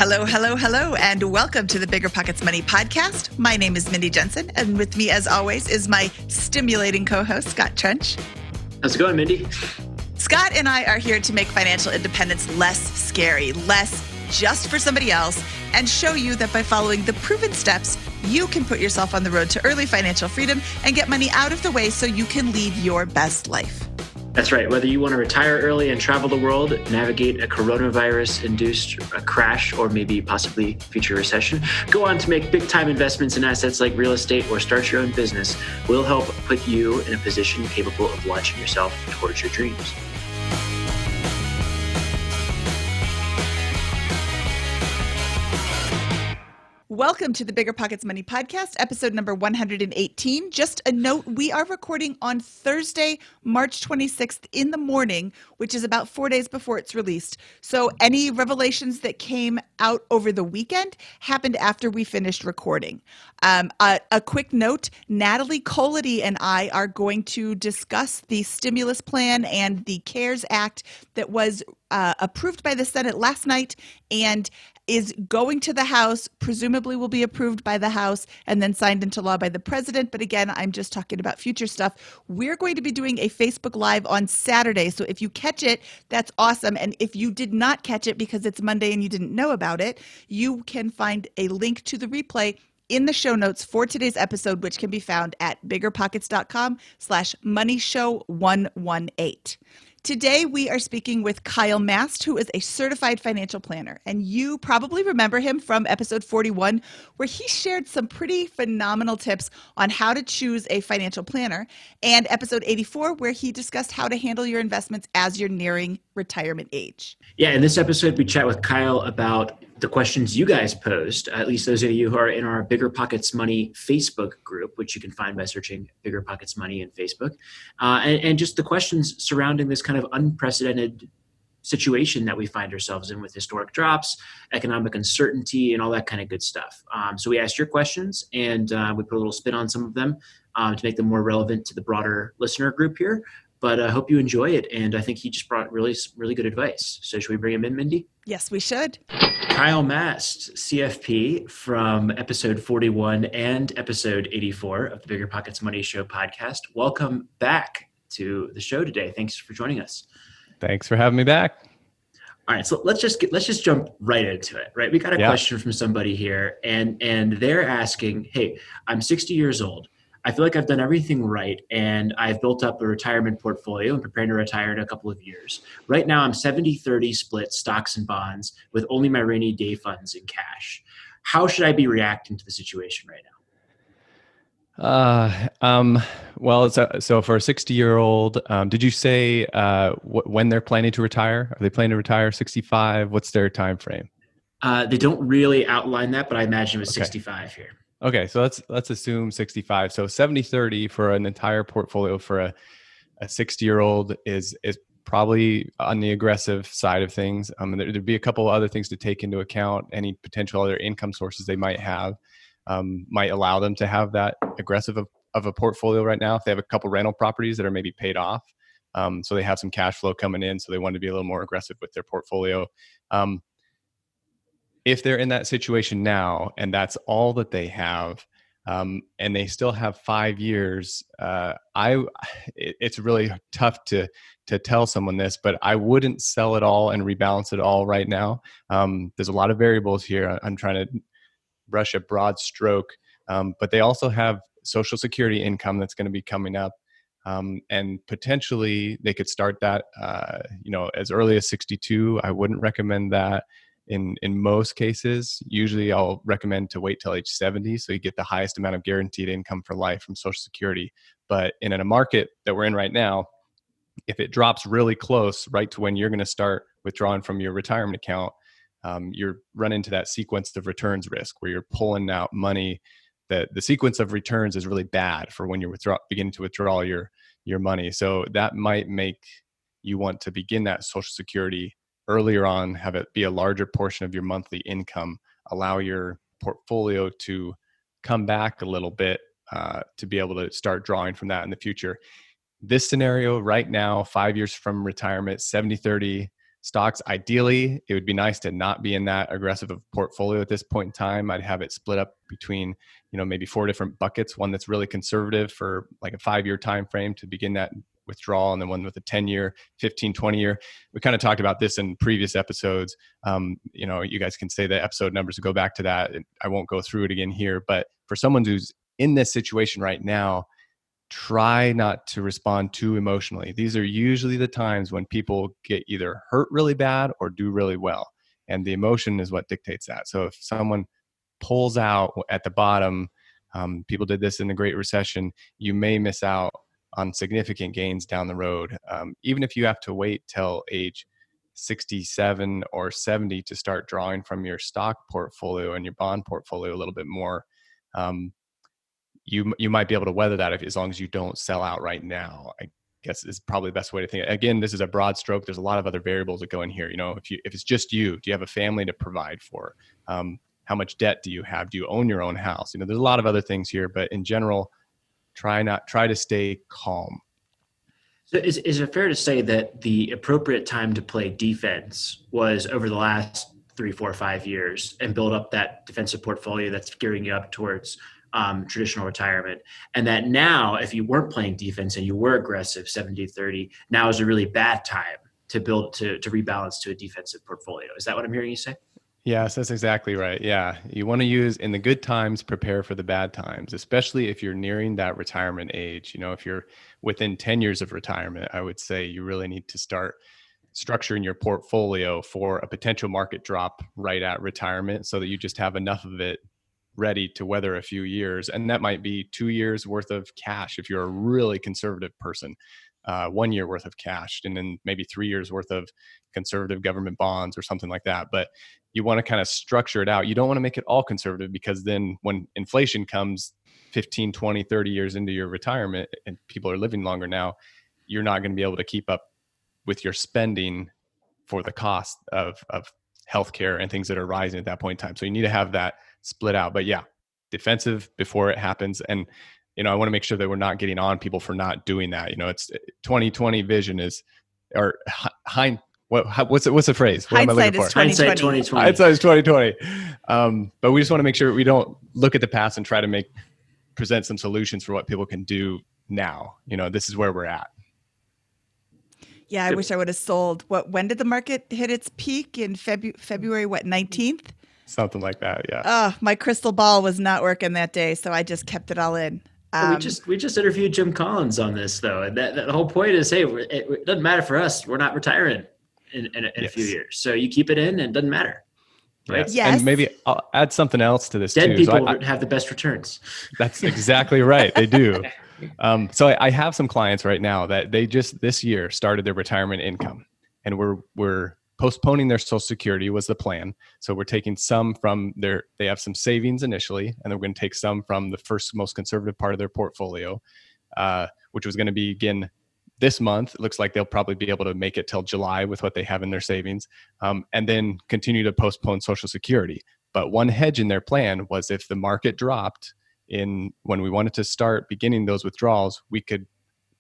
Hello, hello, hello, and welcome to the BiggerPockets Money Podcast. My name is Mindy Jensen, and with me, as always, is my stimulating co-host, Scott Trench. How's it going, Mindy? Scott and I are here to make financial independence less scary, less just for somebody else, and show you that by following the proven steps, you can put yourself on the road to early financial freedom and get money out of the way so you can lead your best life. That's right. Whether you want to retire early and travel the world, navigate a coronavirus-induced crash, or maybe possibly future recession, go on to make big-time investments in assets like real estate or start your own business, we'll help put you in a position capable of launching yourself towards your dreams. Welcome to the BiggerPockets Money Podcast, episode number 118. Just a note, we are recording on Thursday, March 26th in the morning, which is about 4 days before it's released. So any revelations that came out over the weekend happened after we finished recording. A quick note, Natalie Colity and I are going to discuss the stimulus plan and the CARES Act that was approved by the Senate last night and is going to the House, presumably will be approved by the House and then signed into law by the president. But again, I'm just talking about future stuff. We're going to be doing a Facebook Live on Saturday. So if you catch it, that's awesome. And if you did not catch it because it's Monday and you didn't know about it, you can find a link to the replay in the show notes for today's episode, which can be found at biggerpockets.com/moneyshow118. Today, we are speaking with Kyle Mast, who is a certified financial planner. And you probably remember him from episode 41, where he shared some pretty phenomenal tips on how to choose a financial planner, and episode 84, where he discussed how to handle your investments as you're nearing retirement age. Yeah, in this episode, we chat with Kyle about the questions you guys posed, at least those of you who are in our BiggerPockets Money Facebook group, which you can find by searching BiggerPockets Money in Facebook, and just the questions surrounding this kind of unprecedented situation that we find ourselves in with historic drops, economic uncertainty, and all that kind of good stuff. So we asked your questions, and we put a little spin on some of them to make them more relevant to the broader listener group here. But I hope you enjoy it, and I think he just brought really good advice. So should we bring him in, Mindy? Yes, we should. Kyle Mast, CFP, from episode 41 and episode 84 of the BiggerPockets Money Show podcast. Welcome back to the show today. Thanks for joining us. Thanks for having me back. All right, so let's just jump right into it. Right, we got a question from somebody here, and they're asking, "Hey, I'm 60 years old. I feel like I've done everything right, and I've built up a retirement portfolio and preparing to retire in a couple of years. Right now, I'm 70-30 split stocks and bonds with only my rainy day funds in cash. How should I be reacting to the situation right now?" Well, so for a 60-year-old, did you say when they're planning to retire? Are they planning to retire 65? What's their time frame? They don't really outline that, but I imagine it was 65 here. Okay, so let's assume 65. So 70-30 for an entire portfolio for a 60-year-old is probably on the aggressive side of things. There'd be a couple other things to take into account. Any potential other income sources they might have might allow them to have that aggressive of a portfolio right now. If they have a couple rental properties that are maybe paid off, so they have some cash flow coming in, so they want to be a little more aggressive with their portfolio. If they're in that situation now and that's all that they have, and they still have 5 years, it's really tough to tell someone this, but I wouldn't sell it all and rebalance it all right now. There's a lot of variables here. I'm trying to brush a broad stroke, but they also have Social Security income that's going to be coming up. And potentially they could start that, as early as 62. I wouldn't recommend that. In most cases, usually I'll recommend to wait till age 70 so you get the highest amount of guaranteed income for life from Social Security. But in a market that we're in right now, if it drops really close right to when you're going to start withdrawing from your retirement account, you're run into that sequence of returns risk where you're pulling out money. The sequence of returns is really bad for when you're beginning to withdraw your money. So that might make you want to begin that Social Security earlier on, have it be a larger portion of your monthly income, allow your portfolio to come back a little bit to be able to start drawing from that in the future. This scenario right now, 5 years from retirement, 70-30 Stocks, ideally, it would be nice to not be in that aggressive of portfolio at this point in time. I'd have it split up between, maybe 4 different buckets. One that's really conservative for like a 5-year time frame to begin that withdrawal, and then one with a 10-year, 15, 20-year. We kind of talked about this in previous episodes. You guys can say the episode numbers to go back to that. I won't go through it again here. But for someone who's in this situation right now, try not to respond too emotionally. These are usually the times when people get either hurt really bad or do really well. And the emotion is what dictates that. So if someone pulls out at the bottom, people did this in the Great Recession, you may miss out on significant gains down the road. Even if you have to wait till age 67 or 70 to start drawing from your stock portfolio and your bond portfolio a little bit more, you might be able to weather that as long as you don't sell out right now. I guess is probably the best way to think. Again, this is a broad stroke. There's a lot of other variables that go in here. If it's just you, do you have a family to provide for? How much debt do you have? Do you own your own house? There's a lot of other things here, but in general, try to stay calm. So is it fair to say that the appropriate time to play defense was over the last 3, 4, 5 years and build up that defensive portfolio that's gearing you up towards traditional retirement, and that now, if you weren't playing defense and you were aggressive 70-30, now is a really bad time to build to rebalance to a defensive portfolio? Is that what I'm hearing you say? Yes, that's exactly right. Yeah. You want to use in the good times, prepare for the bad times, especially if you're nearing that retirement age. If you're within 10 years of retirement, I would say you really need to start structuring your portfolio for a potential market drop right at retirement so that you just have enough of it ready to weather a few years. And that might be 2 years worth of cash if you're a really conservative person, 1 year worth of cash, and then maybe 3 years worth of conservative government bonds or something like that. But you want to kind of structure it out. You don't want to make it all conservative, because then when inflation comes 15, 20, 30 years into your retirement and people are living longer now, you're not going to be able to keep up with your spending for the cost of healthcare and things that are rising at that point in time. So you need to have that split out. But yeah, defensive before it happens. And, I want to make sure that we're not getting on people for not doing that. It's 2020 vision is, or what's the phrase? What am I looking for? Hindsight 2020. Hindsight is 2020. But we just want to make sure we don't look at the past and try to present some solutions for what people can do now. This is where we're at. Yeah, I wish I would have sold. When did the market hit its peak? In February, 19th? Something like that, yeah. My crystal ball was not working that day, so I just kept it all in. We just interviewed Jim Collins on this, though, and that the whole point is, hey, it doesn't matter for us. We're not retiring in a few years, so you keep it in, and it doesn't matter. Right? Yes. And maybe I'll add something else to this. Dead too. people have the best returns. That's exactly right. They do. So I have some clients right now that they just this year started their retirement income, and we're postponing their Social Security was the plan. So we're taking some from they have some savings initially, and then we're going to take some from the first most conservative part of their portfolio, which was going to begin this month. It looks like they'll probably be able to make it till July with what they have in their savings, and then continue to postpone Social Security. But one hedge in their plan was if the market dropped when we wanted to start beginning those withdrawals, we could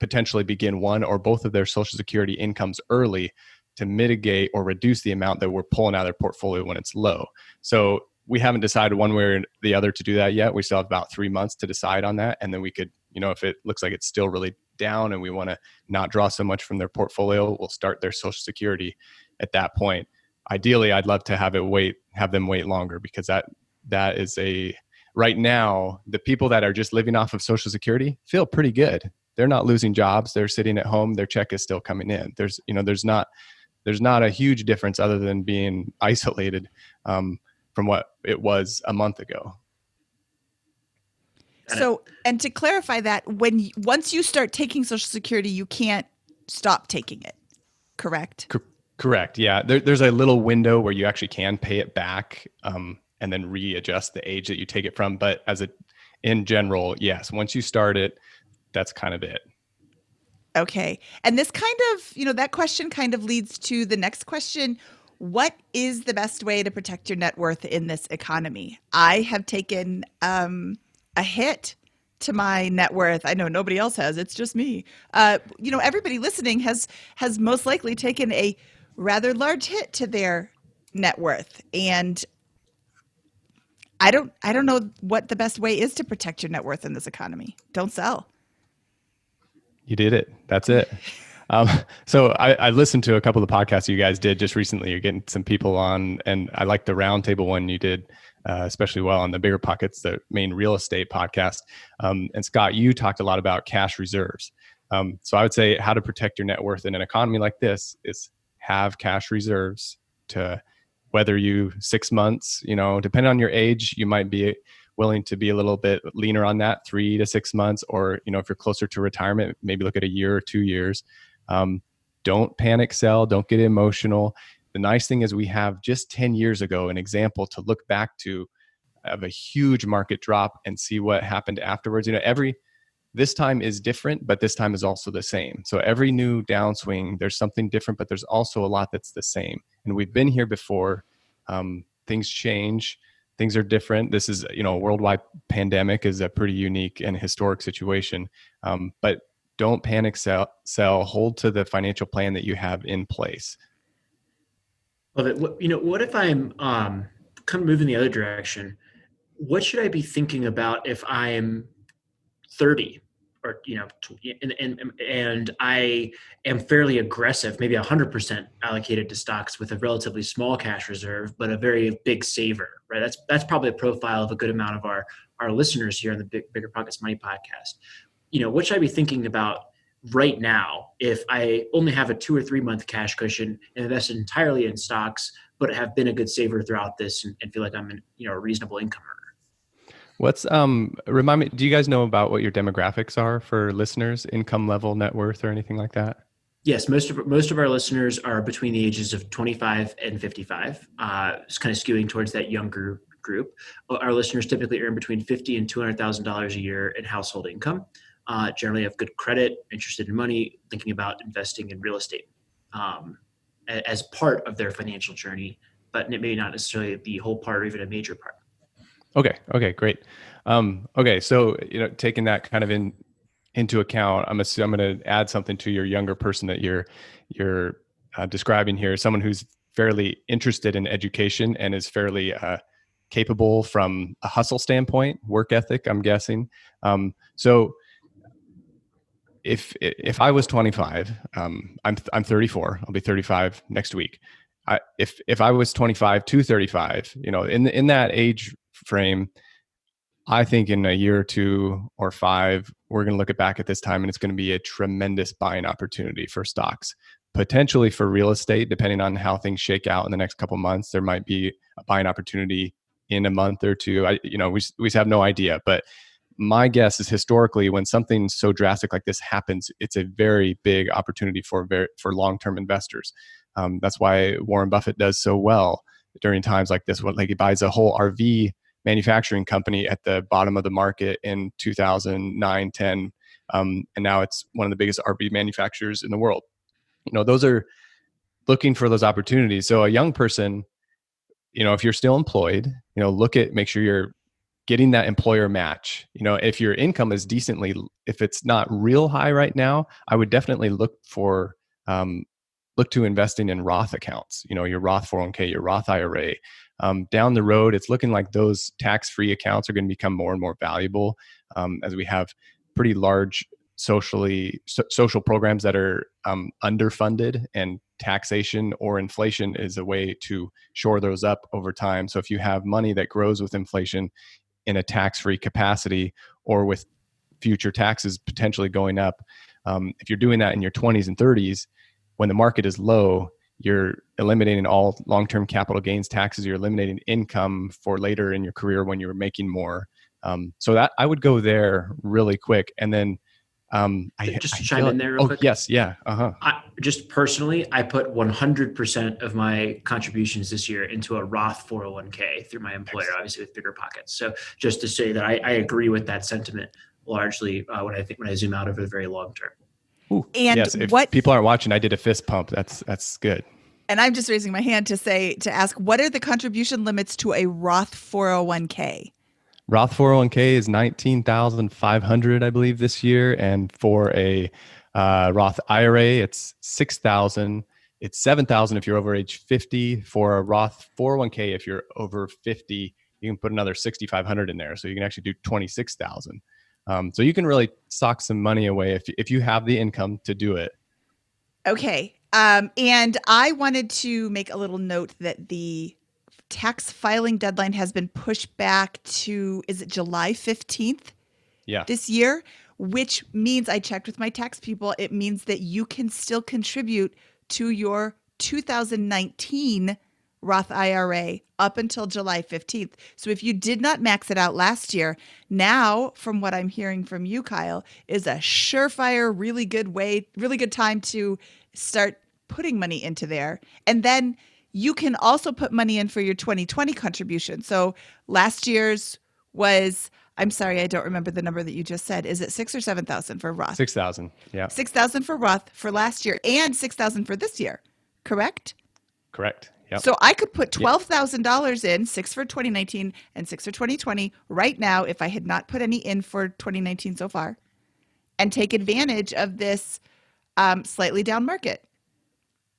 potentially begin one or both of their Social Security incomes early to mitigate or reduce the amount that we're pulling out of their portfolio when it's low. So we haven't decided one way or the other to do that yet. We still have about 3 months to decide on that. And then we could, if it looks like it's still really down and we want to not draw so much from their portfolio, we'll start their Social Security at that point. Ideally, I'd love to have them wait longer, because that is right now, the people that are just living off of Social Security feel pretty good. They're not losing jobs. They're sitting at home. Their check is still coming in. There's not a huge difference other than being isolated from what it was a month ago. So, and to clarify that, once you start taking Social Security, you can't stop taking it, correct? Correct. Yeah. There's a little window where you actually can pay it back and then readjust the age that you take it from. But in general, yes, once you start it, that's kind of it. Okay. And this kind of, that question kind of leads to the next question. What is the best way to protect your net worth in this economy? I have taken a hit to my net worth. I know nobody else has. It's just me. Everybody listening has most likely taken a rather large hit to their net worth. And I don't know what the best way is to protect your net worth in this economy. Don't sell. You did it. That's it. So I listened to a couple of the podcasts you guys did just recently. You're getting some people on, and I like the roundtable one you did especially well on the BiggerPockets, the main real estate podcast. And Scott, you talked a lot about cash reserves. So I would say how to protect your net worth in an economy like this is have cash reserves to weather you 6 months. Depending on your age, you might be willing to be a little bit leaner on that, 3 to 6 months, or if you're closer to retirement, maybe look at a year or 2 years. Don't panic sell, don't get emotional. The nice thing is we have just 10 years ago an example to look back to of a huge market drop and see what happened afterwards. This time is different, but this time is also the same. So every new downswing, there's something different, but there's also a lot that's the same. And we've been here before. Things change. Things are different. This is, a worldwide pandemic is a pretty unique and historic situation. But don't panic sell, hold to the financial plan that you have in place. Love it. What if I'm kind of moving the other direction? What should I be thinking about if I'm 30 or, and I am fairly aggressive, maybe 100% allocated to stocks with a relatively small cash reserve, but a very big saver, right? That's probably a profile of a good amount of our listeners here on the BiggerPockets Money podcast. What should I be thinking about right now if I only have a 2 or 3 month cash cushion and invested entirely in stocks, but have been a good saver throughout this and feel like I'm a reasonable income earner? What's remind me, do you guys know about what your demographics are for listeners, income level, net worth, or anything like that? Yes, most of our listeners are between the ages of 25 and 55. It's kind of skewing towards that younger group. Our listeners typically earn between $50,000 and $200,000 a year in household income. Generally have good credit, interested in money, thinking about investing in real estate as part of their financial journey, but it may not necessarily be the whole part or even a major part. Okay, great. Okay, so taking that kind of into account, I'm going to add something to your younger person that you're describing here. Someone who's fairly interested in education and is fairly capable from a hustle standpoint, work ethic, I'm guessing. So if I was 25, I'm 34. I'll be 35 next week. If I was 25 to 35, in that age frame, I think in a year or 2 or 5, we're going to look back at this time and it's going to be a tremendous buying opportunity for stocks, potentially for real estate, depending on how things shake out in the next couple of months. There might be a buying opportunity in a month or 2. We have no idea, but my guess is historically when something so drastic like this happens, it's a very big opportunity for long-term investors. That's why Warren Buffett does so well during times like this. Like he buys a whole RV manufacturing company at the bottom of the market in 2009, 10. And now it's one of the biggest RV manufacturers in the world. Those are looking for those opportunities. So a young person, if you're still employed, make sure you're getting that employer match. If your income is if it's not real high right now, I would definitely look to investing in Roth accounts, your Roth 401k, your Roth IRA. Down the road, it's looking like those tax-free accounts are going to become more and more valuable as we have pretty large social programs that are underfunded, and taxation or inflation is a way to shore those up over time. So if you have money that grows with inflation in a tax-free capacity or with future taxes potentially going up, if you're doing that in your 20s and 30s, when the market is low, you're eliminating all long-term capital gains taxes. You're eliminating income for later in your career when you're making more. So that I would go there really quick. And then just chime in there real quick. Yes. Yeah. Just personally, I put 100% of my contributions this year into a Roth 401k through my employer, obviously with BiggerPockets. So just to say that I agree with that sentiment largely when I zoom out over the very long term. Ooh, and yes, if people aren't watching, I did a fist pump. That's good. And I'm just raising my hand to ask, what are the contribution limits to a Roth 401k? Roth 401k is $19,500, I believe, this year, and for a Roth IRA, it's $6,000. It's 7,000 if you're over age 50. For a Roth 401k, if you're over 50, you can put another 6,500 in there. So you can actually do 26,000. So you can really sock some money away if you have the income to do it. Okay. And I wanted to make a little note that the tax filing deadline has been pushed back to, is it July 15th this year? Which means, I checked with my tax people, it means that you can still contribute to your 2019 Roth IRA up until July 15th. So if you did not max it out last year, now, from what I'm hearing from you, Kyle, is a surefire, really good time to start putting money into there. And then you can also put money in for your 2020 contribution. So last year's was, I'm sorry, I don't remember the number that you just said. Is it 6,000 or 7,000 for Roth? 6,000. Yeah. 6,000 for Roth for last year and 6,000 for this year. Correct? Correct. Yep. So I could put $12,000 in, 6 for 2019 and 6 for 2020 right now if I had not put any in for 2019 so far, and take advantage of this slightly down market.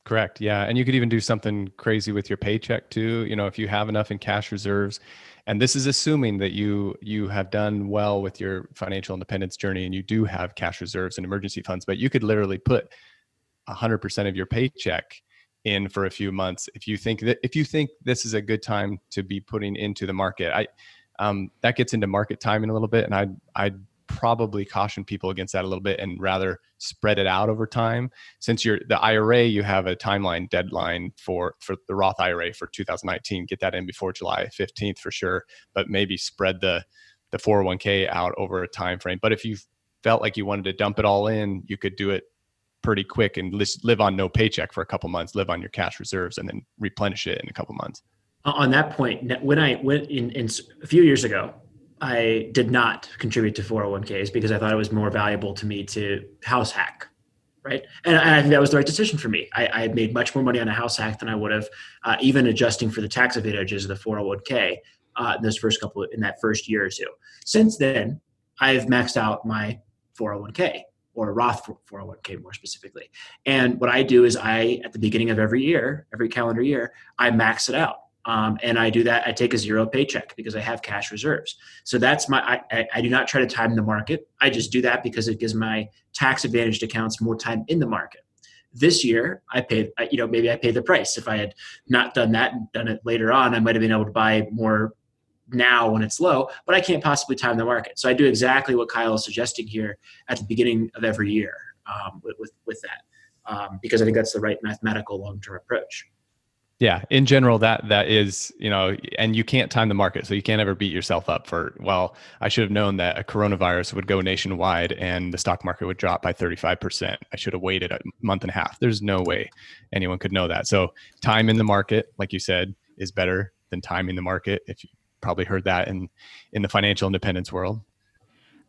Correct. Yeah. And you could even do something crazy with your paycheck too. You know, if you have enough in cash reserves, and this is assuming that you have done well with your financial independence journey and you do have cash reserves and emergency funds, but you could literally put 100% of your paycheck in for a few months if you think this is a good time to be putting into the market. That gets into market timing a little bit, and I'd probably caution people against that a little bit and rather spread it out over time. Since the IRA, you have a timeline deadline for the Roth IRA for 2019. Get that in before July 15th for sure, but maybe spread the 401k out over a time frame. But if you felt like you wanted to dump it all in, you could do it pretty quick and live on no paycheck for a couple months, live on your cash reserves, and then replenish it in a couple months. On that point, when I went in a few years ago, I did not contribute to 401ks because I thought it was more valuable to me to house hack, right? And I think that was the right decision for me. I had made much more money on a house hack than I would have, even adjusting for the tax advantages of the 401k in that first year or two. Since then, I've maxed out my 401k, or Roth 401k more specifically. And what I do is at the beginning of every calendar year, I max it out. And I do that. I take a zero paycheck because I have cash reserves. So that's I do not try to time the market. I just do that because it gives my tax advantaged accounts more time in the market. This year, maybe I pay the price. If I had not done that and done it later on, I might have been able to buy more now when it's low, but I can't possibly time the market. So I do exactly what Kyle is suggesting here at the beginning of every year with that, because I think that's the right mathematical long-term approach. Yeah, in general, that is, and you can't time the market. So you can't ever beat yourself up for, well, I should have known that a coronavirus would go nationwide and the stock market would drop by 35%. I should have waited a month and a half. There's no way anyone could know that. So time in the market, like you said, is better than timing the market. If you probably heard that in the financial independence world.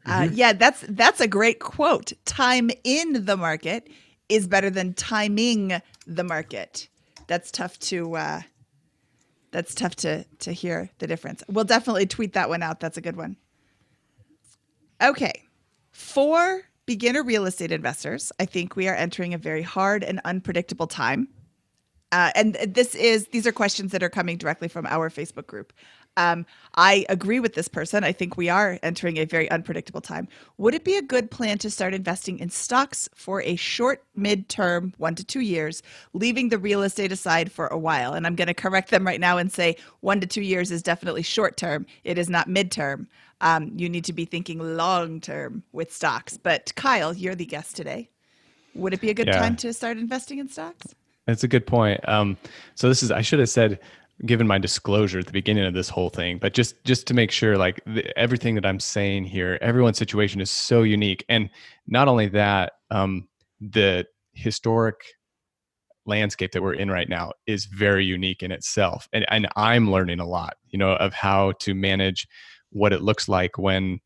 Yeah, that's a great quote. Time in the market is better than timing the market. That's tough to hear the difference. We'll definitely tweet that one out. That's a good one. Okay. For beginner real estate investors, I think we are entering a very hard and unpredictable time. And these are questions that are coming directly from our Facebook group. I agree with this person. I think we are entering a very unpredictable time. Would it be a good plan to start investing in stocks for a short, mid-term, 1 to 2 years, leaving the real estate aside for a while? And I'm going to correct them right now and say 1 to 2 years is definitely short-term. It is not mid-term. You need to be thinking long-term with stocks. But Kyle, you're the guest today. Would it be a good time to start investing in stocks? That's a good point. So I should have said, given my disclosure at the beginning of this whole thing, but just to make sure, like everything that I'm saying here, everyone's situation is so unique. And not only that, the historic landscape that we're in right now is very unique in itself. And I'm learning a lot, of how to manage what it looks like when,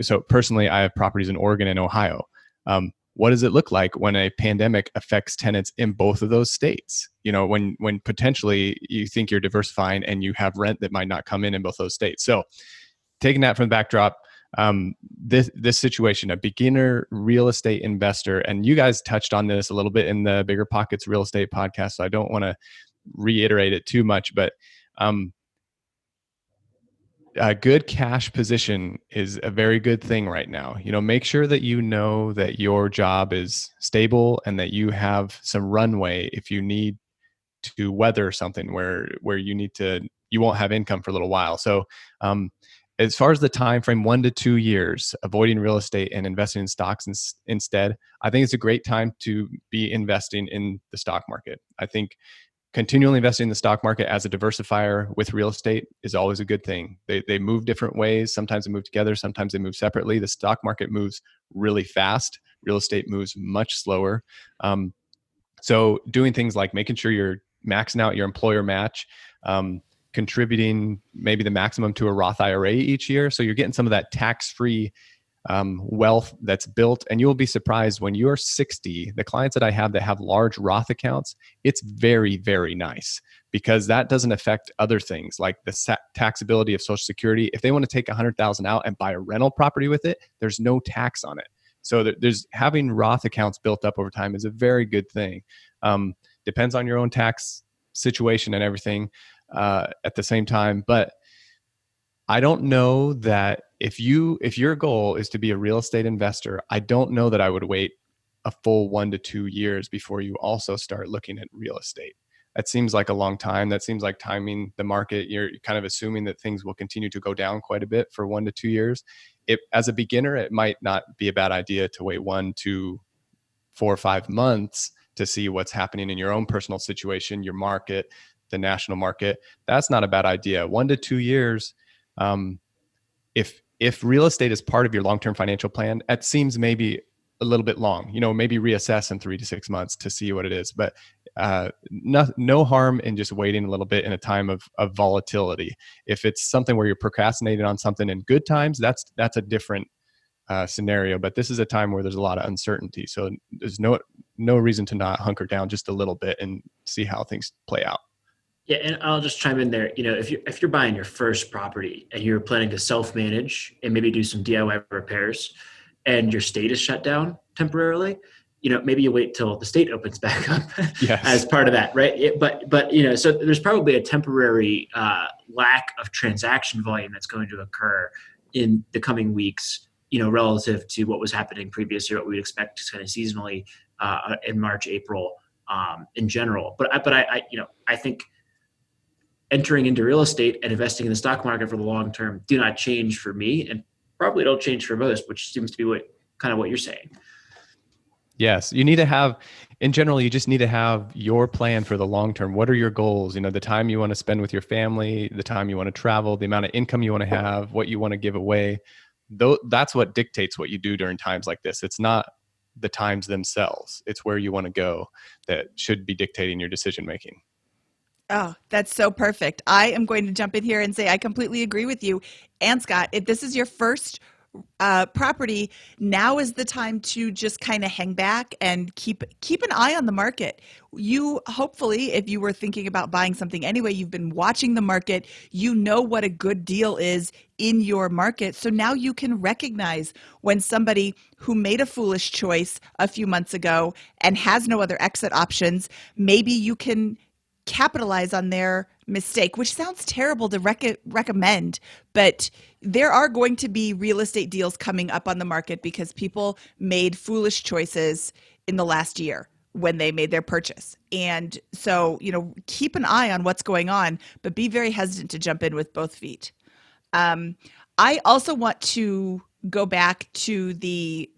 so personally, I have properties in Oregon and Ohio. What does it look like when a pandemic affects tenants in both of those states? When potentially you think you're diversifying and you have rent that might not come in both those states. So taking that from the backdrop, this situation, a beginner real estate investor, and you guys touched on this a little bit in the Bigger Pockets real estate podcast, so I don't want to reiterate it too much, but a good cash position is a very good thing right now. Make sure that you know that your job is stable and that you have some runway if you need to weather something where you won't have income for a little while. So as far as the time frame, 1 to 2 years, avoiding real estate and investing in stocks instead, I think it's a great time to be investing in the stock market. I think continually investing in the stock market as a diversifier with real estate is always a good thing. They move different ways. Sometimes they move together. Sometimes they move separately. The stock market moves really fast. Real estate moves much slower. So doing things like making sure you're maxing out your employer match, contributing maybe the maximum to a Roth IRA each year. So you're getting some of that tax-free wealth that's built. And you'll be surprised when you're 60, the clients that I have that have large Roth accounts, it's very, very nice because that doesn't affect other things like the taxability of Social Security. If they want to take 100,000 out and buy a rental property with it, there's no tax on it. So there's having Roth accounts built up over time is a very good thing. Depends on your own tax situation and everything at the same time. But I don't know that if your goal is to be a real estate investor, I don't know that I would wait a full 1 to 2 years before you also start looking at real estate. That seems like a long time. That seems like timing the market. You're kind of assuming that things will continue to go down quite a bit for 1 to 2 years. As a beginner, it might not be a bad idea to wait 1 to 4 or 5 months to see what's happening in your own personal situation, your market, the national market. That's not a bad idea. 1 to 2 years. If real estate is part of your long-term financial plan, it seems maybe a little bit long. Maybe reassess in 3 to 6 months to see what it is. But no harm in just waiting a little bit in a time of volatility. If it's something where you're procrastinating on something in good times, that's a different scenario. But this is a time where there's a lot of uncertainty. So there's no reason to not hunker down just a little bit and see how things play out. Yeah, and I'll just chime in there. If you're buying your first property and you're planning to self-manage and maybe do some DIY repairs, and your state is shut down temporarily, maybe you wait till the state opens back up yes. as part of that, right? But so there's probably a temporary lack of transaction volume that's going to occur in the coming weeks, relative to what was happening previous year, what we would expect kind of seasonally in March, April, in general. But I think entering into real estate and investing in the stock market for the long term do not change for me, and probably don't change for most, which seems to be what you're saying. Yes, you just need to have your plan for the long term. What are your goals? The time you want to spend with your family, the time you want to travel, the amount of income you want to have, what you want to give away. That's what dictates what you do during times like this. It's not the times themselves. It's where you want to go that should be dictating your decision making. Oh, that's so perfect. I am going to jump in here and say I completely agree with you. And Scott, if this is your first property, now is the time to just kind of hang back and keep an eye on the market. You hopefully, if you were thinking about buying something anyway, you've been watching the market, you know what a good deal is in your market. So now you can recognize when somebody who made a foolish choice a few months ago and has no other exit options, maybe you can capitalize on their mistake, which sounds terrible to recommend, but there are going to be real estate deals coming up on the market because people made foolish choices in the last year when they made their purchase. And so, keep an eye on what's going on, but be very hesitant to jump in with both feet. I also want to go back to the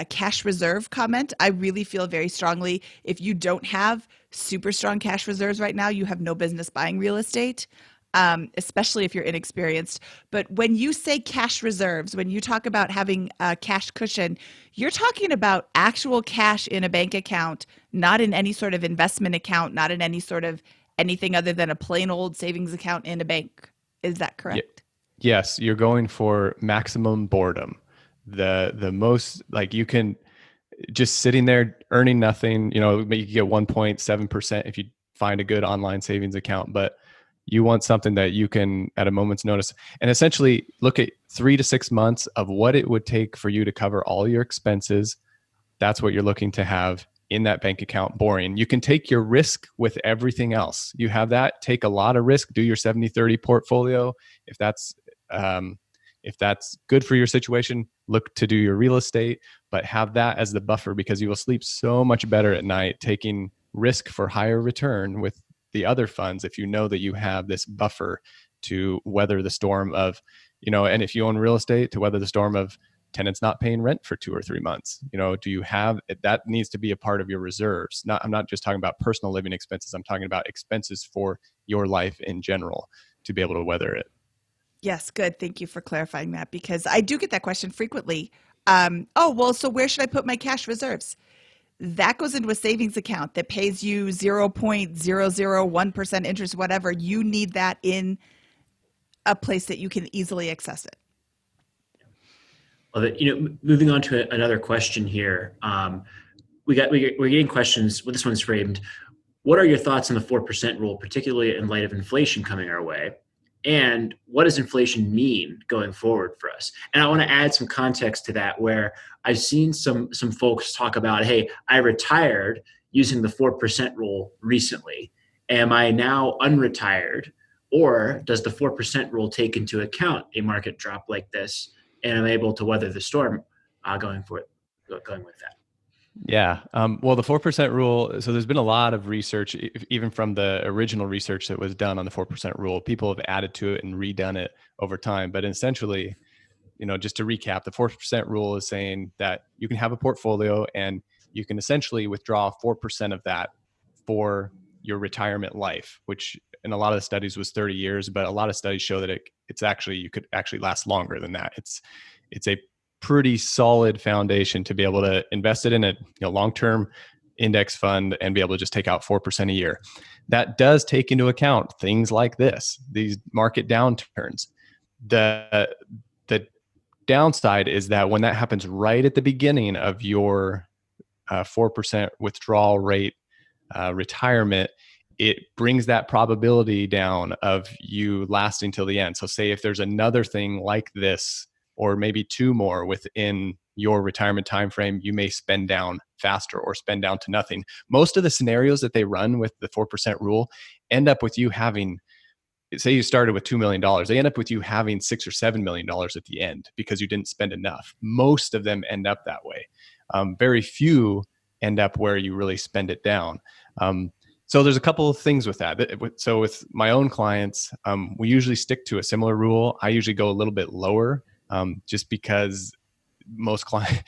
cash reserve comment. I really feel very strongly if you don't have super strong cash reserves right now, you have no business buying real estate, especially if you're inexperienced. But when you say cash reserves, when you talk about having a cash cushion, you're talking about actual cash in a bank account, not in any sort of investment account, not in any sort of anything other than a plain old savings account in a bank. Is that correct? Yeah. Yes, you're going for maximum boredom. The most, like, you can just sitting there earning nothing, you can get 1.7% if you find a good online savings account. But You want something that you can, at a moment's notice, and essentially look at 3 to 6 months of what it would take for you to cover all your expenses. That's what you're looking to have in that bank account. Boring. You can take your risk with everything else. You have that, take a lot of risk, do your 70-30 portfolio. If that's good for your situation, look to do your real estate, but have that as the buffer, because you will sleep so much better at night taking risk for higher return with the other funds if you know that you have this buffer to weather the storm of, and if you own real estate, to weather the storm of tenants not paying rent for 2 or 3 months. Do you have that? Needs to be a part of your reserves. I'm not just talking about personal living expenses. I'm talking about expenses for your life in general to be able to weather it. Yes, good. Thank you for clarifying that, because I do get that question frequently. So where should I put my cash reserves? That goes into a savings account that pays you 0.001% interest, whatever. You need that in a place that you can easily access it. Well, moving on to another question here. We're getting questions. Well, this one's framed. What are your thoughts on the 4% rule, particularly in light of inflation coming our way? And what does inflation mean going forward for us? And I want to add some context to that, where I've seen some folks talk about, hey, I retired using the 4% rule recently. Am I now unretired? Or does the 4% rule take into account a market drop like this, and I'm able to weather the storm going with that? Yeah. Well, the 4% rule, so there's been a lot of research, even from the original research that was done on the 4% rule. People have added to it and redone it over time. But essentially, just to recap, the 4% rule is saying that you can have a portfolio and you can essentially withdraw 4% of that for your retirement life, which in a lot of the studies was 30 years, but a lot of studies show that you could actually last longer than that. It's a pretty solid foundation to be able to invest it in a long-term index fund and be able to just take out 4% a year. That does take into account things like these market downturns. The downside is that when that happens right at the beginning of your 4% withdrawal rate retirement, it brings that probability down of you lasting till the end. So say if there's another thing like this, or maybe 2 more within your retirement timeframe, you may spend down faster or spend down to nothing. Most of the scenarios that they run with the 4% rule end up with you having, say you started with $2 million, they end up with you having $6 or $7 million at the end because you didn't spend enough. Most of them end up that way. Very few end up where you really spend it down. So there's a couple of things with that. So with my own clients, we usually stick to a similar rule. I usually go a little bit lower, just because most clients,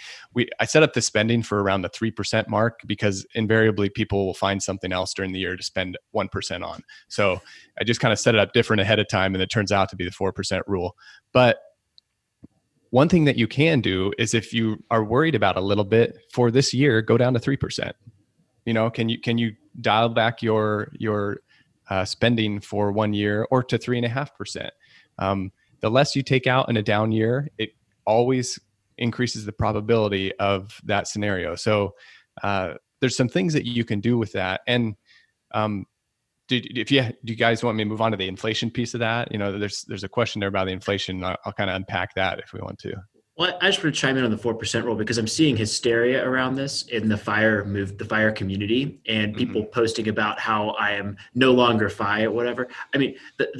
I set up the spending for around the 3% mark, because invariably people will find something else during the year to spend 1% on. So I just kind of set it up different ahead of time, and it turns out to be the 4% rule. But one thing that you can do is, if you are worried about a little bit for this year, go down to 3%. Can you dial back your spending for 1 year, or to 3.5%? The less you take out in a down year, it always increases the probability of that scenario. So there's some things that you can do with that. And do you guys want me to move on to the inflation piece of that? There's a question there about the inflation. I'll kind of unpack that if we want to. Well, I just want to chime in on the 4% rule, because I'm seeing hysteria around this in the FIRE community, and people posting about how I am no longer FI or whatever. I mean,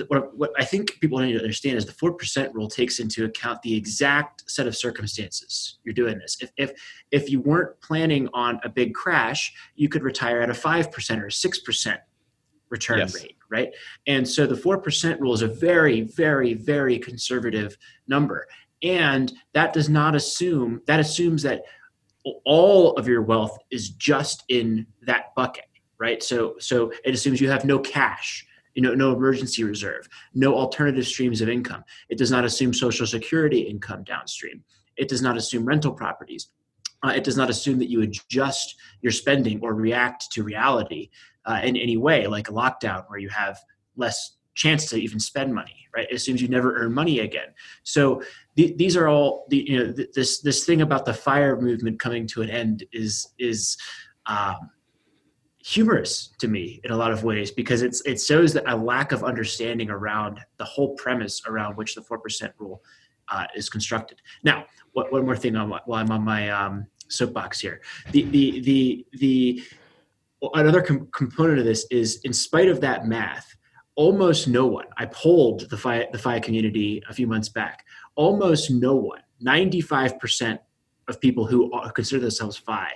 what I think people need to understand is the 4% rule takes into account the exact set of circumstances you're doing this. If you weren't planning on a big crash, you could retire at a 5% or 6% return rate, right? And so the 4% rule is a very, very, very conservative number. And that does not assume, that assumes that all of your wealth is just in that bucket, right? So it assumes you have no cash, no emergency reserve, no alternative streams of income. It does not assume Social Security income downstream. It does not assume rental properties. It does not assume that you adjust your spending or react to reality in any way, like a lockdown where you have less chance to even spend money, right? It assumes you never earn money again. So these are all this thing about the FIRE movement coming to an end is humorous to me in a lot of ways, because it shows that a lack of understanding around the whole premise around which the 4% rule is constructed. Now, one more thing while I'm on my soapbox here. The another component of this is, in spite of that math, almost no one, I polled the FI community a few months back, almost no one, 95% of people who consider themselves FI,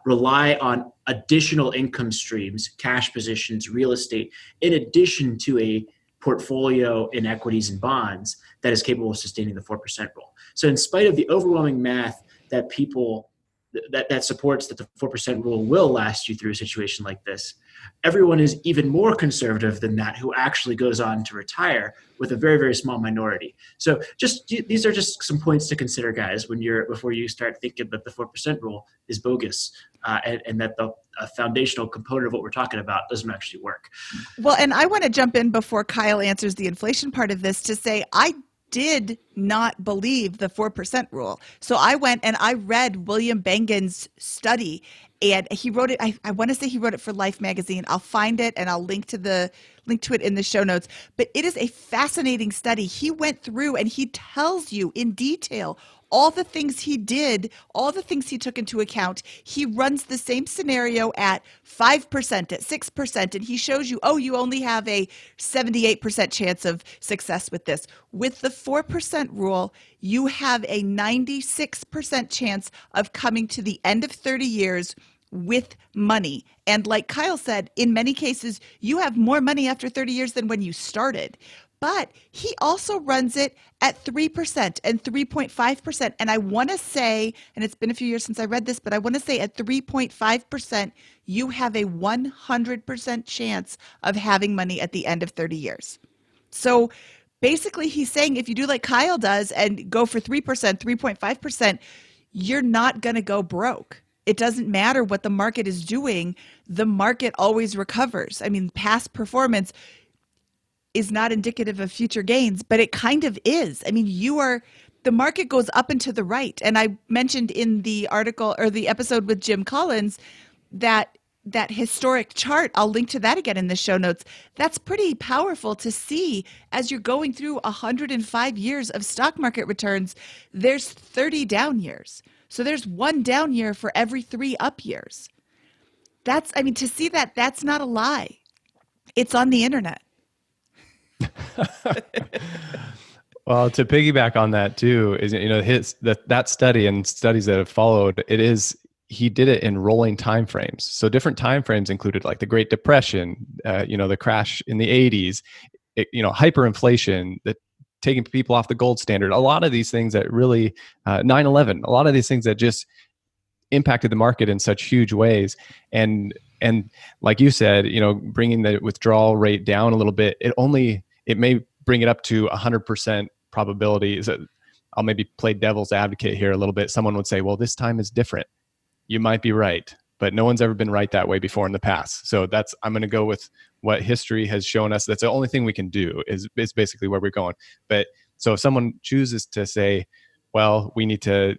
rely on additional income streams, cash positions, real estate, in addition to a portfolio in equities and bonds that is capable of sustaining the 4% rule. So in spite of the overwhelming math that people that supports that the 4% rule will last you through a situation like this, everyone is even more conservative than that who actually goes on to retire, with a very, very small minority. So these are just some points to consider, guys, before you start thinking that the 4% rule is bogus, and that the foundational component of what we're talking about doesn't actually work. Well, and I want to jump in before Kyle answers the inflation part of this to say I did not believe the 4% rule. So I went and I read William Bengen's study, and he wrote it. I want to say he wrote it for Life magazine. I'll find it and I'll link to it in the show notes. But it is a fascinating study. He went through and he tells you in detail all the things he did, all the things he took into account. He runs the same scenario at 5%, at 6%, and he shows you, oh, you only have a 78% chance of success with this. With the 4% rule, you have a 96% chance of coming to the end of 30 years with money. And like Kyle said, in many cases, you have more money after 30 years than when you started. But he also runs it at 3% and 3.5%. And I want to say, and it's been a few years since I read this, but I want to say at 3.5%, you have a 100% chance of having money at the end of 30 years. So basically he's saying if you do like Kyle does and go for 3%, 3.5%, you're not going to go broke. It doesn't matter what the market is doing. The market always recovers. I mean, past performance is not indicative of future gains, but it kind of is. I mean, the market goes up and to the right. And I mentioned in the article or the episode with Jim Collins that historic chart, I'll link to that again in the show notes. That's pretty powerful to see as you're going through 105 years of stock market returns. There's 30 down years. So there's one down year for every 3 up years. To see that, that's not a lie. It's on the internet. Well, to piggyback on that too, is that study and studies that have followed, he did it in rolling time frames. So different time frames included like the Great Depression, the crash in the 80s, hyperinflation, taking people off the gold standard, a lot of these things that really 9/11, a lot of these things that just impacted the market in such huge ways. And like you said, bringing the withdrawal rate down a little bit, it may bring it up to 100% probability. I'll maybe play devil's advocate here a little bit. Someone would say, well, this time is different. You might be right, but no one's ever been right that way before in the past. So I'm going to go with what history has shown us. That's the only thing we can do is basically where we're going. But so if someone chooses to say, well, we need to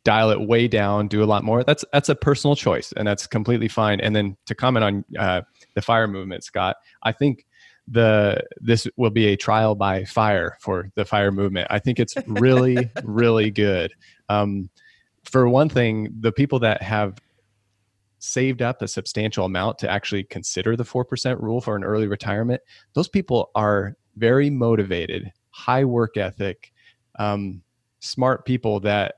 dial it way down, do a lot more, that's a personal choice, and that's completely fine. And then to comment on the FIRE movement, Scott, I think this will be a trial by fire for the FIRE movement. I think it's really, really good. For one thing, the people that have saved up a substantial amount to actually consider the 4% rule for an early retirement, those people are very motivated, high work ethic, smart people that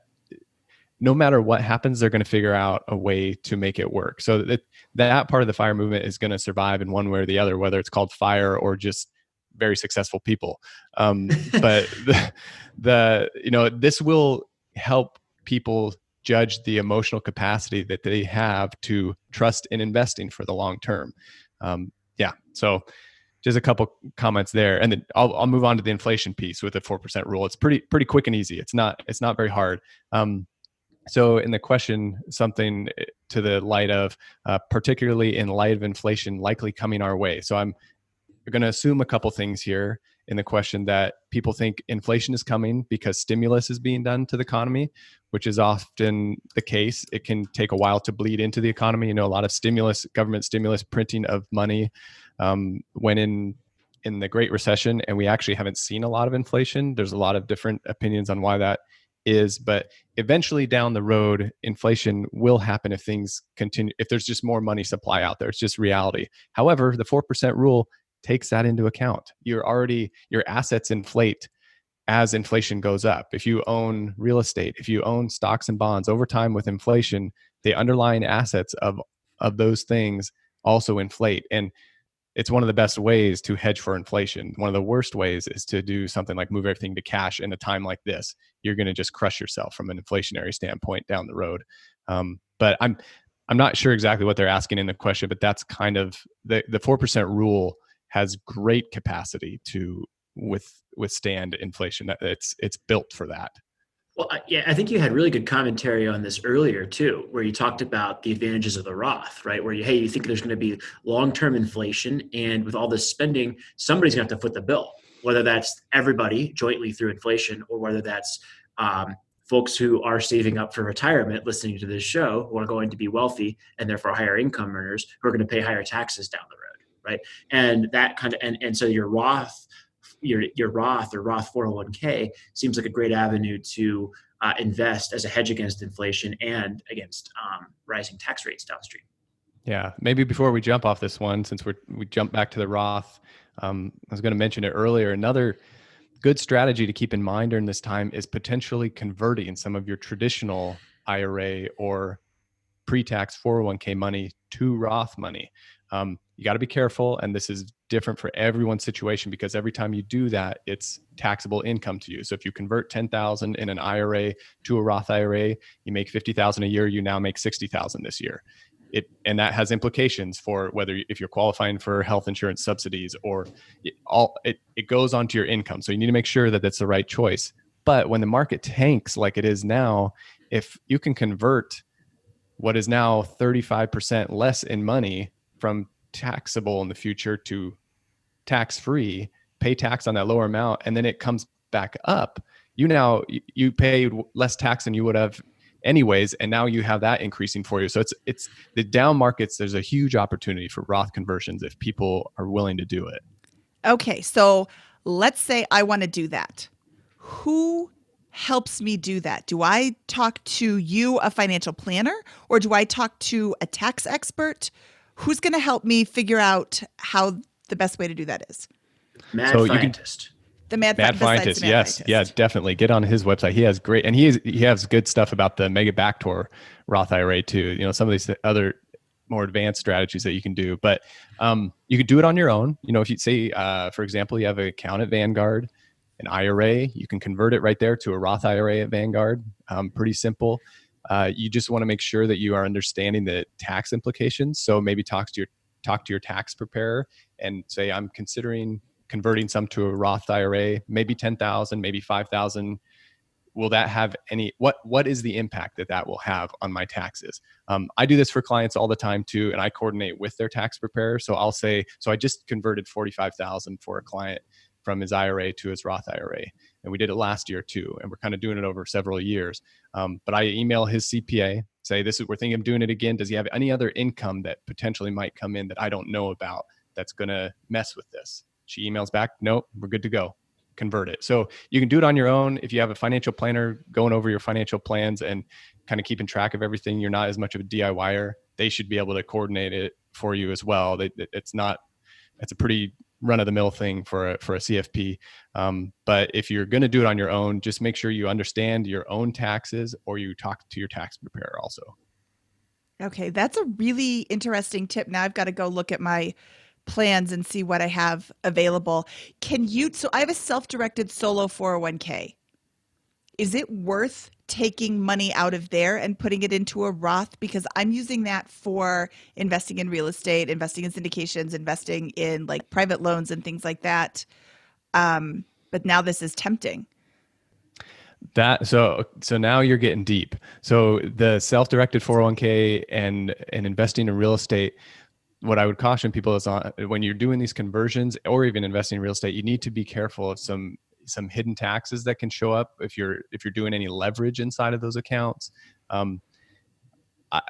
no matter what happens, they're going to figure out a way to make it work. So that part of the FIRE movement is going to survive in one way or the other, whether it's called FIRE or just very successful people. But this will help people judge the emotional capacity that they have to trust in investing for the long term. So just a couple comments there, and then I'll move on to the inflation piece with the 4% rule. It's pretty quick and easy. It's not very hard. So in the question, something to the light of, particularly in light of inflation likely coming our way. So I'm going to assume a couple things here. in the question that people think inflation is coming because stimulus is being done to the economy, which is often the case. It can take a while to bleed into the economy. A lot of stimulus, government stimulus, printing of money went in the Great Recession, and we actually haven't seen a lot of inflation. There's a lot of different opinions on why that is, but eventually down the road, inflation will happen if things continue, if there's just more money supply out there. It's just reality. However, the 4% rule takes that into account. Your assets inflate as inflation goes up. If you own real estate, if you own stocks and bonds, over time with inflation, the underlying assets of those things also inflate. And it's one of the best ways to hedge for inflation. One of the worst ways is to do something like move everything to cash in a time like this. You're going to just crush yourself from an inflationary standpoint down the road. But I'm not sure exactly what they're asking in the question, but that's kind of the 4% rule has great capacity to withstand inflation. It's built for that. Well, yeah, I think you had really good commentary on this earlier too, where you talked about the advantages of the Roth, right? Where you think there's going to be long-term inflation, and with all this spending, somebody's going to have to foot the bill, whether that's everybody jointly through inflation, or whether that's folks who are saving up for retirement, listening to this show, who are going to be wealthy and therefore higher income earners who are going to pay higher taxes down the road, right? And that kind of and so your Roth or Roth 401k seems like a great avenue to invest as a hedge against inflation and against rising tax rates downstream. Yeah, maybe before we jump off this one, since we jump back to the Roth, I was going to mention it earlier. Another good strategy to keep in mind during this time is potentially converting some of your traditional IRA or pre-tax 401k money to Roth money. You got to be careful, and this is different for everyone's situation, because every time you do that, it's taxable income to you. So if you convert $10,000 in an IRA to a Roth IRA, you make $50,000 a year. You now make $60,000 this year. And that has implications for whether if you're qualifying for health insurance subsidies or it goes onto your income. So you need to make sure that that's the right choice. But when the market tanks like it is now, if you can convert what is now 35% less in money from taxable in the future to tax-free, pay tax on that lower amount, and then it comes back up, you pay less tax than you would have anyways, and now you have that increasing for you. So it's the down markets, there's a huge opportunity for Roth conversions if people are willing to do it. Okay, so let's say I want to do that. Who helps me do that? Do I talk to you, a financial planner, or do I talk to a tax expert? Who's going to help me figure out how the best way to do that is? Mad scientist. The mad scientist. Yes. Scientist. Yeah, definitely. Get on his website. He has great, and he has good stuff about the mega backdoor Roth IRA too. Some of these other more advanced strategies that you can do, but you could do it on your own. If you say, for example, you have an account at Vanguard, an IRA, you can convert it right there to a Roth IRA at Vanguard. Pretty simple. You just want to make sure that you are understanding the tax implications. So maybe talk to your tax preparer and say, I'm considering converting some to a Roth IRA, maybe 10,000, maybe 5,000. Will that have what is the impact that will have on my taxes? I do this for clients all the time too, and I coordinate with their tax preparer. So I'll say, I just converted 45,000 for a client from his IRA to his Roth IRA. And we did it last year too. And we're kind of doing it over several years. But I email his CPA, say, we're thinking of doing it again. Does he have any other income that potentially might come in that I don't know about that's going to mess with this? She emails back, nope, we're good to go. Convert it. So you can do it on your own. If you have a financial planner going over your financial plans and kind of keeping track of everything, you're not as much of a DIYer. They should be able to coordinate it for you as well. It's a pretty run-of-the-mill thing for a CFP. But if you're going to do it on your own, just make sure you understand your own taxes, or you talk to your tax preparer also. Okay, that's a really interesting tip. Now I've got to go look at my plans and see what I have available. So I have a self-directed solo 401k. Is it worth taking money out of there and putting it into a Roth? Because I'm using that for investing in real estate, investing in syndications, investing in like private loans and things like that. But now this is tempting. So now you're getting deep. So the self-directed 401k and investing in real estate, what I would caution people is when you're doing these conversions or even investing in real estate, you need to be careful of some hidden taxes that can show up if you're doing any leverage inside of those accounts. I,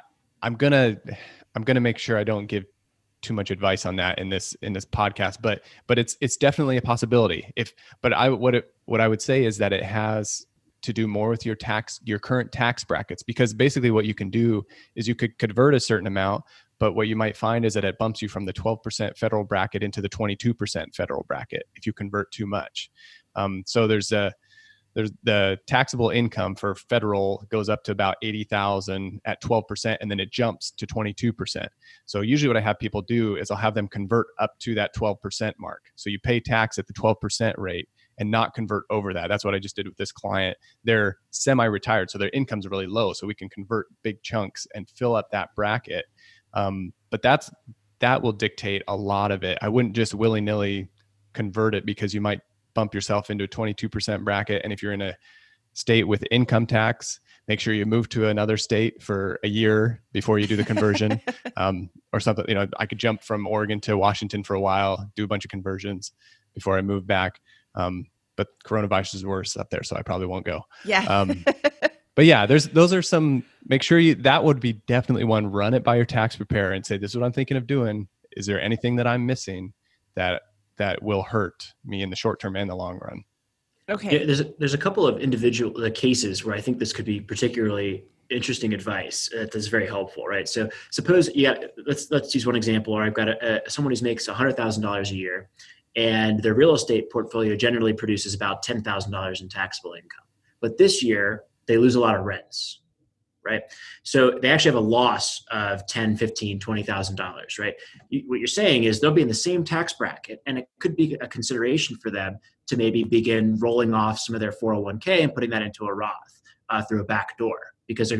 I'm gonna make sure I don't give too much advice on that in this podcast, but it's definitely a possibility. What I would say is that it has to do more with your current tax brackets, because basically what you can do is you could convert a certain amount, but what you might find is that it bumps you from the 12% federal bracket into the 22% federal bracket if you convert too much. So there's the taxable income for federal goes up to about 80,000 at 12%, and then it jumps to 22%. So usually what I have people do is I'll have them convert up to that 12% mark. So you pay tax at the 12% rate and not convert over that. That's what I just did with this client. They're semi-retired, so their income's really low, so we can convert big chunks and fill up that bracket. But that will dictate a lot of it. I wouldn't just willy-nilly convert it, because you might bump yourself into a 22% bracket. And if you're in a state with income tax, make sure you move to another state for a year before you do the conversion, or something. I could jump from Oregon to Washington for a while, do a bunch of conversions before I move back. But coronavirus is worse up there, so I probably won't go. Yeah. But yeah, those are some, make sure that would be definitely one, run it by your tax preparer and say, this is what I'm thinking of doing. Is there anything that I'm missing that will hurt me in the short term and the long run? Okay. Yeah, there's a couple of individual cases where I think this could be particularly interesting advice that's very helpful, right? So suppose, let's use one example where I've got someone who makes $100,000 a year, and their real estate portfolio generally produces about $10,000 in taxable income. But this year they lose a lot of rents, right? So they actually have a loss of $10,000, $15,000, $20,000, right? What you're saying is they'll be in the same tax bracket, and it could be a consideration for them to maybe begin rolling off some of their 401k and putting that into a Roth through a back door, because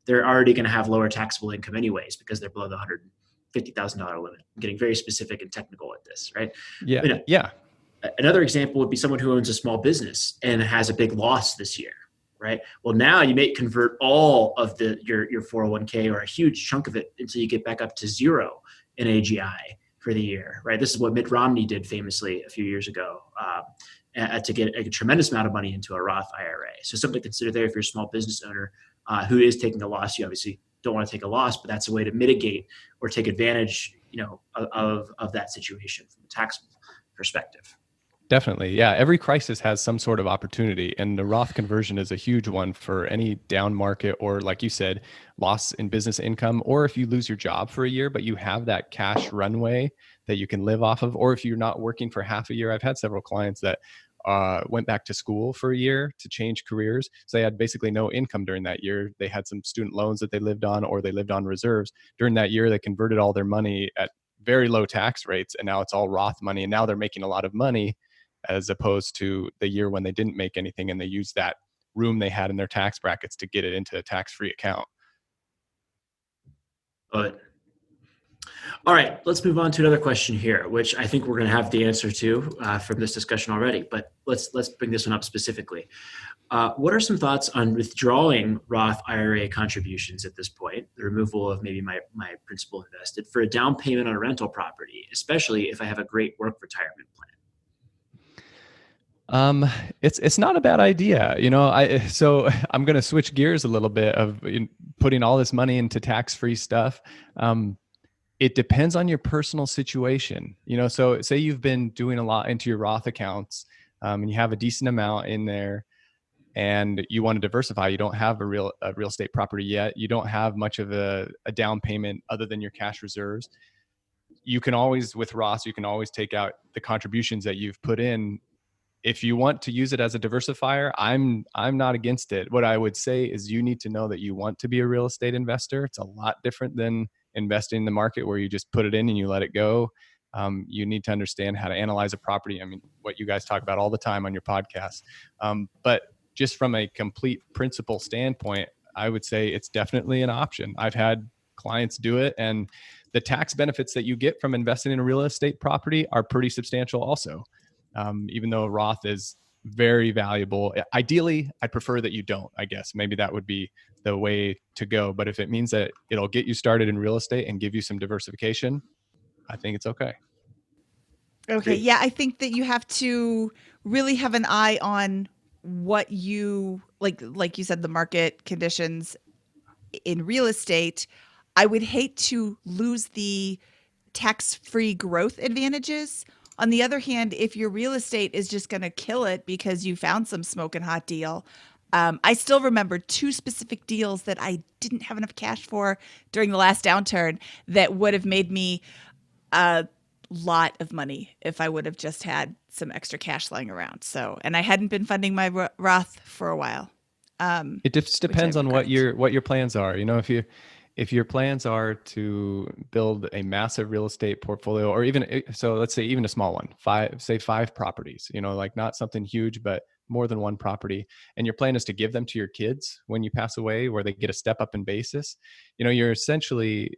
they're already going to have lower taxable income anyways, because they're below the $150,000 limit. I'm getting very specific and technical at this, right? Yeah. Yeah. Another example would be someone who owns a small business and has a big loss this year. Right. Well, now you may convert all of your 401k or a huge chunk of it until you get back up to zero in AGI for the year. Right. This is what Mitt Romney did famously a few years ago to get a tremendous amount of money into a Roth IRA. So something to consider there if you're a small business owner who is taking a loss. You obviously don't want to take a loss, but that's a way to mitigate or take advantage, of that situation from a tax perspective. Definitely. Yeah. Every crisis has some sort of opportunity, and the Roth conversion is a huge one for any down market, or like you said, loss in business income, or if you lose your job for a year, but you have that cash runway that you can live off of, or if you're not working for half a year. I've had several clients that went back to school for a year to change careers. So they had basically no income during that year. They had some student loans that they lived on, or they lived on reserves. During that year, they converted all their money at very low tax rates, and now it's all Roth money, and now they're making a lot of money, as opposed to the year when they didn't make anything and they used that room they had in their tax brackets to get it into a tax-free account. But all right, let's move on to another question here, which I think we're going to have the answer to from this discussion already. But let's bring this one up specifically. What are some thoughts on withdrawing Roth IRA contributions at this point, the removal of maybe my principal invested, for a down payment on a rental property, especially if I have a great work retirement plan? It's not a bad idea. So I'm going to switch gears a little bit of putting all this money into tax-free stuff. It depends on your personal situation. So say you've been doing a lot into your Roth accounts, and you have a decent amount in there, and you want to diversify. You don't have a real estate property yet. You don't have much of a down payment other than your cash reserves. You can always, with Roth, you can always take out the contributions that you've put in. If you want to use it as a diversifier, I'm not against it. What I would say is you need to know that you want to be a real estate investor. It's a lot different than investing in the market where you just put it in and you let it go. You need to understand how to analyze a property. I mean, what you guys talk about all the time on your podcast. But just from a complete principle standpoint, I would say it's definitely an option. I've had clients do it, and the tax benefits that you get from investing in a real estate property are pretty substantial also. Even though Roth is very valuable. Ideally, I'd prefer that you don't, I guess. Maybe that would be the way to go. But if it means that it'll get you started in real estate and give you some diversification, I think it's okay. Okay. Yeah. I think that you have to really have an eye on what you like you said, the market conditions in real estate. I would hate to lose the tax-free growth advantages. On the other hand, if your real estate is just going to kill it because you found some smoking hot deal, I still remember two specific deals that I didn't have enough cash for during the last downturn that would have made me a lot of money if I would have just had some extra cash lying around. So, and I hadn't been funding my Roth for a while. It just depends on what your plans are. You know, if your plans are to build a massive real estate portfolio, or even so, let's say even a small one, five properties. You know, like not something huge, but more than one property, and your plan is to give them to your kids when you pass away, where they get a step up in basis. You know, you're essentially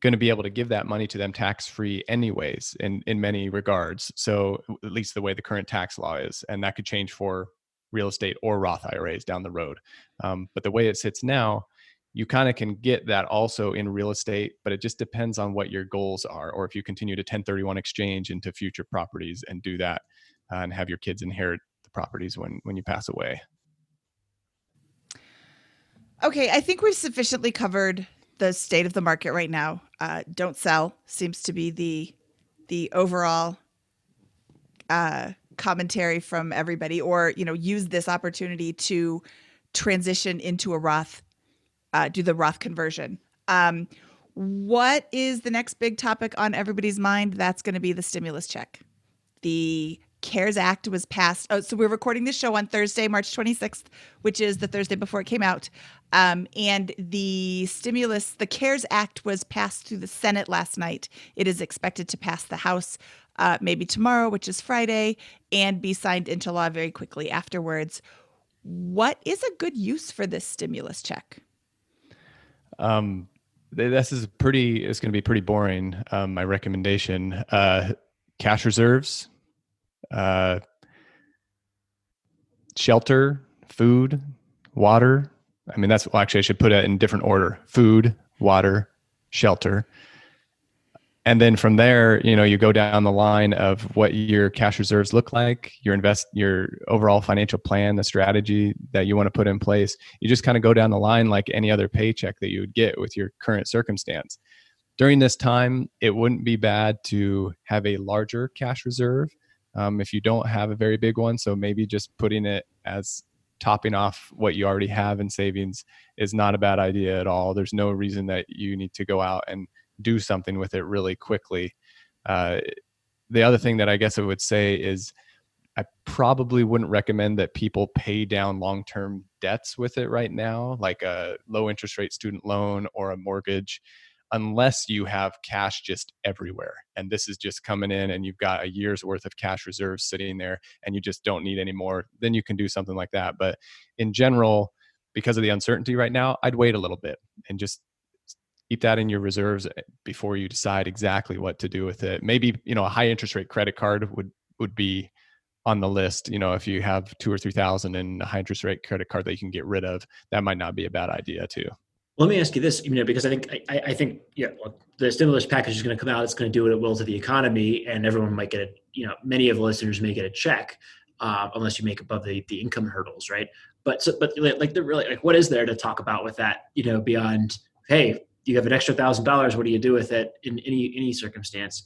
going to be able to give that money to them tax free anyways in many regards. So at least the way the current tax law is, and that could change for real estate or Roth IRAs down the road. But the way it sits now, you kind of can get that also in real estate, but it just depends on what your goals are, or if you continue to 1031 exchange into future properties and do that and have your kids inherit the properties when you pass away. Okay, I think we've sufficiently covered the state of the market right now. Don't sell seems to be the overall commentary from everybody, or use this opportunity to transition into a Roth, do the Roth conversion. What is the next big topic on everybody's mind? That's going to be the stimulus check. The CARES Act was passed. Oh, so we're recording this show on Thursday, March 26th, which is the Thursday before it came out. And the CARES Act was passed through the Senate last night. It is expected to pass the House maybe tomorrow, which is Friday, and be signed into law very quickly afterwards. What is a good use for this stimulus check? It's going to be pretty boring. My recommendation, cash reserves, shelter, food, water. I mean, actually, I should put it in different order: food, water, shelter. And then from there, you go down the line of what your cash reserves look like, your overall financial plan, the strategy that you want to put in place. You just kind of go down the line like any other paycheck that you would get with your current circumstance. During this time, it wouldn't be bad to have a larger cash reserve if you don't have a very big one. So maybe just putting it as topping off what you already have in savings is not a bad idea at all. There's no reason that you need to go out and do something with it really quickly. The other thing that I guess I would say is I probably wouldn't recommend that people pay down long-term debts with it right now, like a low interest rate student loan or a mortgage, unless you have cash just everywhere. And this is just coming in and you've got a year's worth of cash reserves sitting there and you just don't need any more. Then you can do something like that. But in general, because of the uncertainty right now, I'd wait a little bit and just keep that in your reserves before you decide exactly what to do with it. Maybe, a high interest rate credit card would be on the list. If you have 2,000 or 3,000 in a high interest rate credit card that you can get rid of, that might not be a bad idea too. Let me ask you this, because I think the stimulus package is going to come out. It's going to do what it will to the economy, and everyone might get many of the listeners may get a check, unless you make above the income hurdles, right? But what is there to talk about with that? Beyond, hey, you have an extra $1,000. What do you do with it in any circumstance?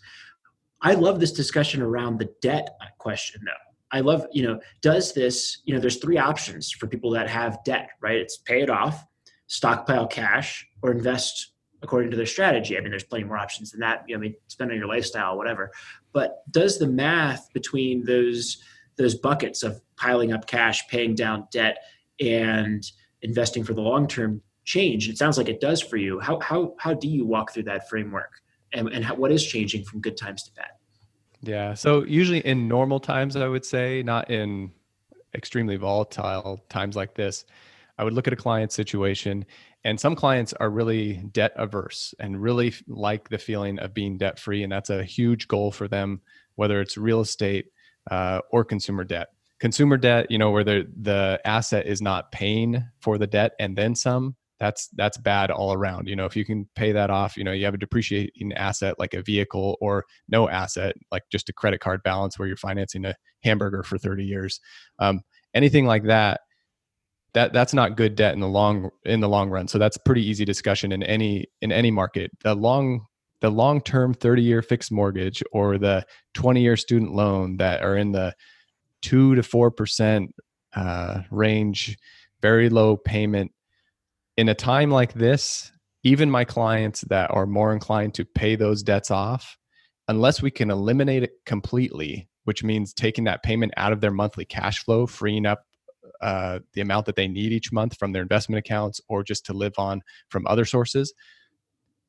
I love this discussion around the debt question, though. I love, does this, there's three options for people that have debt, right? It's pay it off, stockpile cash, or invest according to their strategy. I mean, there's plenty more options than that. Spend on your lifestyle, whatever. But does the math between those buckets of piling up cash, paying down debt, and investing for the long term change? It sounds like it does for you. How do you walk through that framework, and what is changing from good times to bad? Yeah. So usually in normal times, I would say, not in extremely volatile times like this, I would look at a client situation, and some clients are really debt averse and really like the feeling of being debt free. And that's a huge goal for them, whether it's real estate or consumer debt. Consumer debt, where the asset is not paying for the debt and then some, that's bad all around. If you can pay that off, you have a depreciating asset like a vehicle, or no asset like just a credit card balance where you're financing a hamburger for 30 years. Anything like that's not good debt in the long run. So that's pretty easy discussion in any market. The long-term 30-year fixed mortgage or the 20-year student loan that are in the 2 to 4% range, very low payment. In a time like this, even my clients that are more inclined to pay those debts off, unless we can eliminate it completely, which means taking that payment out of their monthly cash flow, freeing up the amount that they need each month from their investment accounts or just to live on from other sources.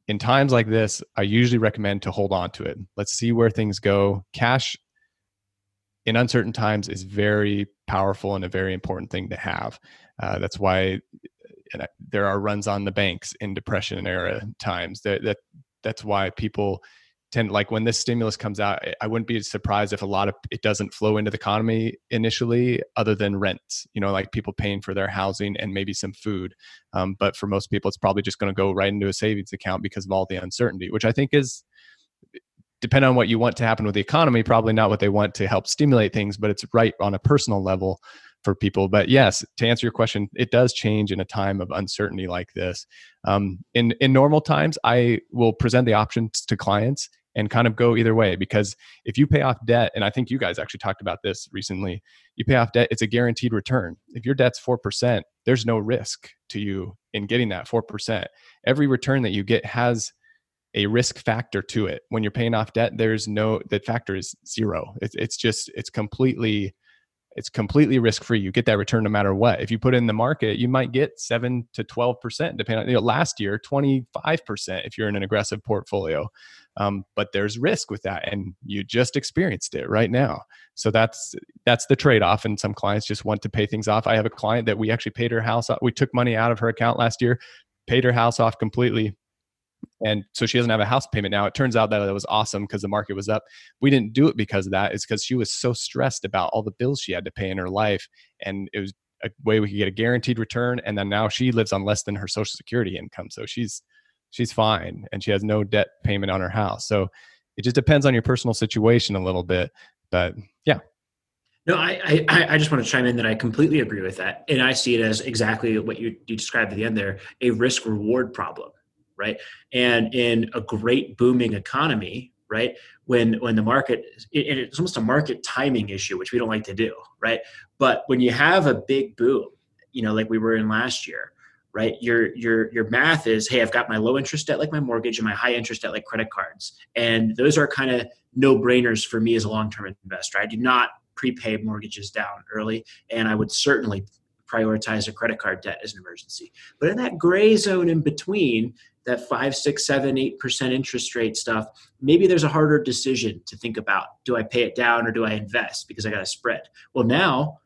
In times like this, I usually recommend to hold on to it. Let's see where things go. Cash in uncertain times is very powerful and a very important thing to have. That's why there are runs on the banks in depression era times. That's why people tend, like when this stimulus comes out, I wouldn't be surprised if a lot of it doesn't flow into the economy initially, other than rents, like people paying for their housing and maybe some food. But for most people, it's probably just going to go right into a savings account because of all the uncertainty, which I think is, depending on what you want to happen with the economy, probably not what they want to help stimulate things, but it's right on a personal level for people. But yes, to answer your question, it does change in a time of uncertainty like this. In normal times, I will present the options to clients and kind of go either way, because if you pay off debt, and I think you guys actually talked about this recently, you pay off debt, it's a guaranteed return. If your debt's 4%, there's no risk to you in getting that 4%. Every return that you get has a risk factor to it. When you're paying off debt, that factor is zero. It's completely risk-free. You get that return no matter what. If you put it in the market, you might get 7 to 12%, depending on, last year, 25% if you're in an aggressive portfolio. But there's risk with that, and you just experienced it right now. So that's the trade-off. And some clients just want to pay things off. I have a client that we actually paid her house off. We took money out of her account last year, paid her house off completely. And so she doesn't have a house payment now. It turns out that it was awesome because the market was up. We didn't do it because of that. It's because she was so stressed about all the bills she had to pay in her life. And it was a way we could get a guaranteed return. And then now she lives on less than her Social Security income. So she's fine. And she has no debt payment on her house. So it just depends on your personal situation a little bit. But yeah. No, I just want to chime in that I completely agree with that. And I see it as exactly what you described at the end there, a risk reward problem. Right. And in a great booming economy, right, when the market, it's almost a market timing issue, which we don't like to do. Right. But when you have a big boom, like we were in last year, right, your math is, hey, I've got my low interest debt like my mortgage and my high interest debt like credit cards. And those are kind of no brainers for me as a long-term investor. I do not prepay mortgages down early. And I would certainly prioritize a credit card debt as an emergency. But in that gray zone in between, that 5, 6, 7, 8% interest rate stuff, maybe there's a harder decision to think about. Do I pay it down or do I invest because I got a spread? Well, now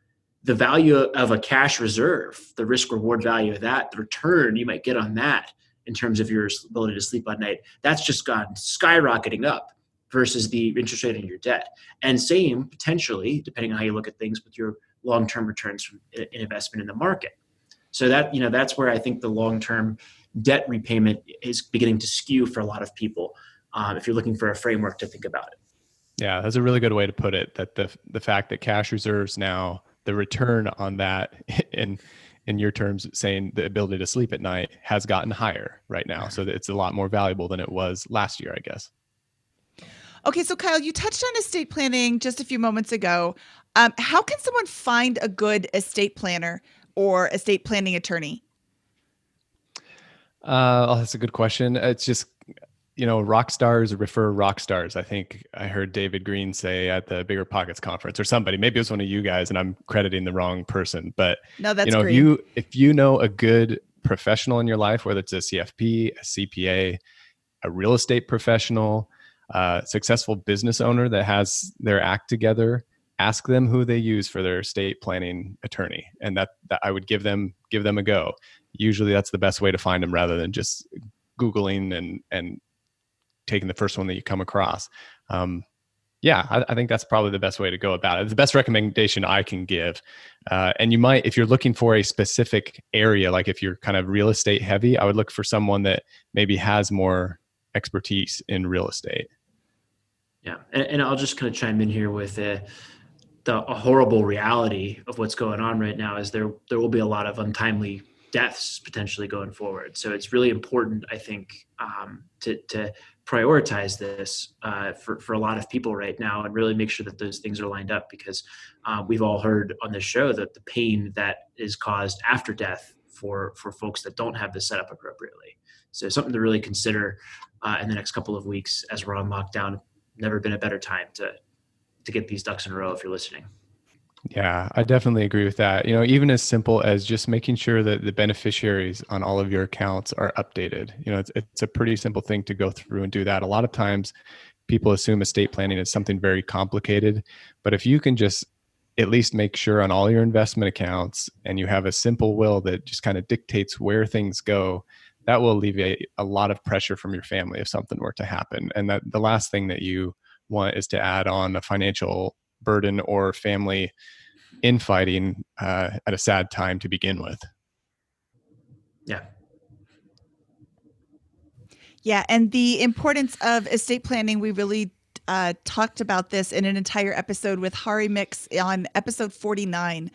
the value of a cash reserve, the risk reward value of that, the return you might get on that in terms of your ability to sleep at night, that's just gone skyrocketing up versus the interest rate on your debt. And same potentially, depending on how you look at things, with your long-term returns from an investment in the market. So that, that's where I think the long-term debt repayment is beginning to skew for a lot of people, if you're looking for a framework to think about it. Yeah, that's a really good way to put it, that the fact that cash reserves now, the return on that in your terms, saying the ability to sleep at night, has gotten higher right now. So that it's a lot more valuable than it was last year, I guess. Okay, so Kyle, you touched on estate planning just a few moments ago. How can someone find a good estate planner or estate planning attorney? That's a good question. It's just, rock stars refer rock stars. I think I heard David Green say at the BiggerPockets conference, or somebody, maybe it was one of you guys, and I'm crediting the wrong person, but no, that's Green. If you know a good professional in your life, whether it's a CFP, a CPA, a real estate professional, successful business owner that has their act together, ask them who they use for their estate planning attorney, and that I would give them a go. Usually that's the best way to find them, rather than just Googling and taking the first one that you come across. I think that's probably the best way to go about it. It's the best recommendation I can give. And you might, if you're looking for a specific area, like if you're kind of real estate heavy, I would look for someone that maybe has more expertise in real estate. Yeah. And I'll just kind of chime in here with the horrible reality of what's going on right now is there will be a lot of untimely deaths potentially going forward. So it's really important, I think, to prioritize this for a lot of people right now and really make sure that those things are lined up, because we've all heard on this show that the pain that is caused after death for folks that don't have this set up appropriately. So something to really consider in the next couple of weeks as we're on lockdown. Never been a better time to get these ducks in a row if you're listening. Yeah, I definitely agree with that. Even as simple as just making sure that the beneficiaries on all of your accounts are updated. It's a pretty simple thing to go through and do that. A lot of times people assume estate planning is something very complicated, but if you can just at least make sure on all your investment accounts and you have a simple will that just kind of dictates where things go, that will alleviate a lot of pressure from your family if something were to happen. And that the last thing that you want is to add on a financial burden or family infighting at a sad time to begin with. Yeah. Yeah. And the importance of estate planning, we really talked about this in an entire episode with Hari Mix on episode 49.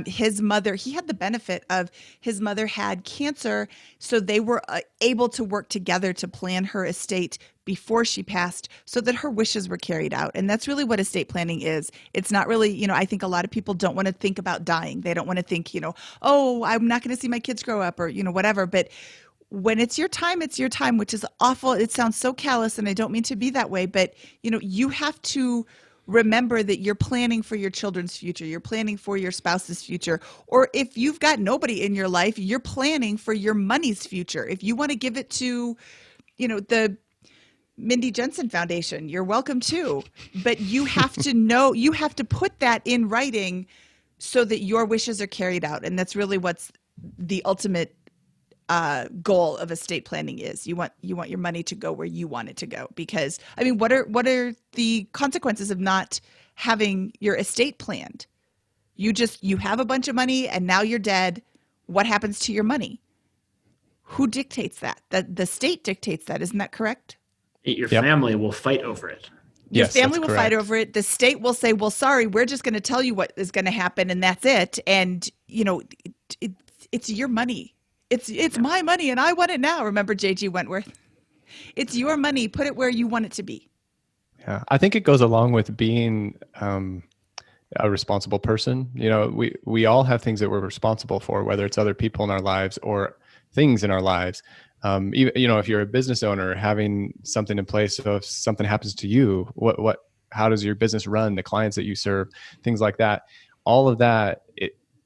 His mother, he had the benefit of his mother had cancer, so they were able to work together to plan her estate before she passed so that her wishes were carried out. And that's really what estate planning is. It's not really, I think a lot of people don't want to think about dying. They don't want to think, oh, I'm not going to see my kids grow up or, whatever. But when it's your time, which is awful. It sounds so callous, and I don't mean to be that way, but you have to remember that you're planning for your children's future. You're planning for your spouse's future. Or if you've got nobody in your life, you're planning for your money's future. If you want to give it to, the Mindy Jensen Foundation, you're welcome to. But you have to know, you have to put that in writing so that your wishes are carried out. And that's really what's the ultimate goal of estate planning is. You want your money to go where you want it to go, because what are the consequences of not having your estate planned? You have a bunch of money and now you're dead. What happens to your money? Who dictates that? The state dictates that. Isn't that correct? Your family will fight over it. Your family will fight over it. The state will say, well, sorry, we're just going to tell you what is going to happen and that's it. And it's your money. It's my money and I want it now. Remember J.G. Wentworth? It's your money. Put it where you want it to be. Yeah, I think it goes along with being a responsible person. We all have things that we're responsible for, whether it's other people in our lives or things in our lives. Even, if you're a business owner, having something in place, so if something happens to you, how does your business run? The clients that you serve, things like that. All of that.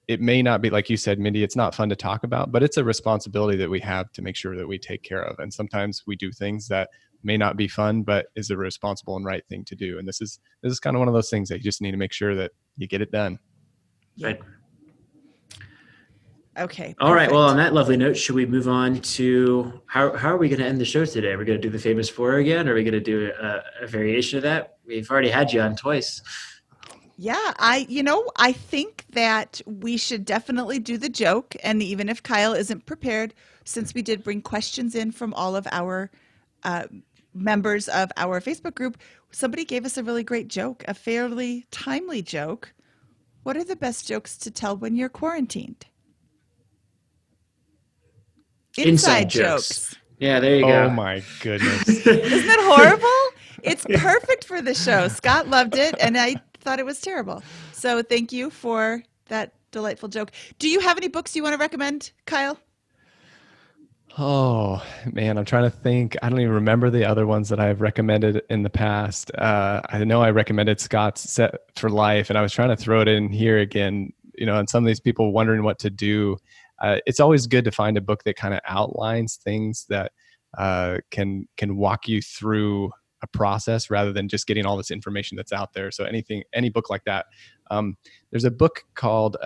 It may not be, like you said, Mindy, it's not fun to talk about, but it's a responsibility that we have to make sure that we take care of. And sometimes we do things that may not be fun, but is the responsible and right thing to do. And this is kind of one of those things that you just need to make sure that you get it done. Right. Okay. All right. Well, on that lovely note, should we move on to how are we going to end the show today? Are we going to do the famous four again? Or are we going to do a variation of that? We've already had you on twice. Yeah, I think that we should definitely do the joke. And even if Kyle isn't prepared, since we did bring questions in from all of our members of our Facebook group, somebody gave us a really great joke, a fairly timely joke. What are the best jokes to tell when you're quarantined? Inside jokes. Yeah, there you go. Oh my goodness. Isn't that horrible? It's perfect for the show. Scott loved it, and I thought it was terrible. So thank you for that delightful joke. Do you have any books you want to recommend, Kyle? Oh man, I'm trying to think. I don't even remember the other ones that I've recommended in the past. I know I recommended Scott's Set for Life, and I was trying to throw it in here again. And some of these people wondering what to do. It's always good to find a book that kind of outlines things that can walk you through a process rather than just getting all this information that's out there. So any book like that. There's a book called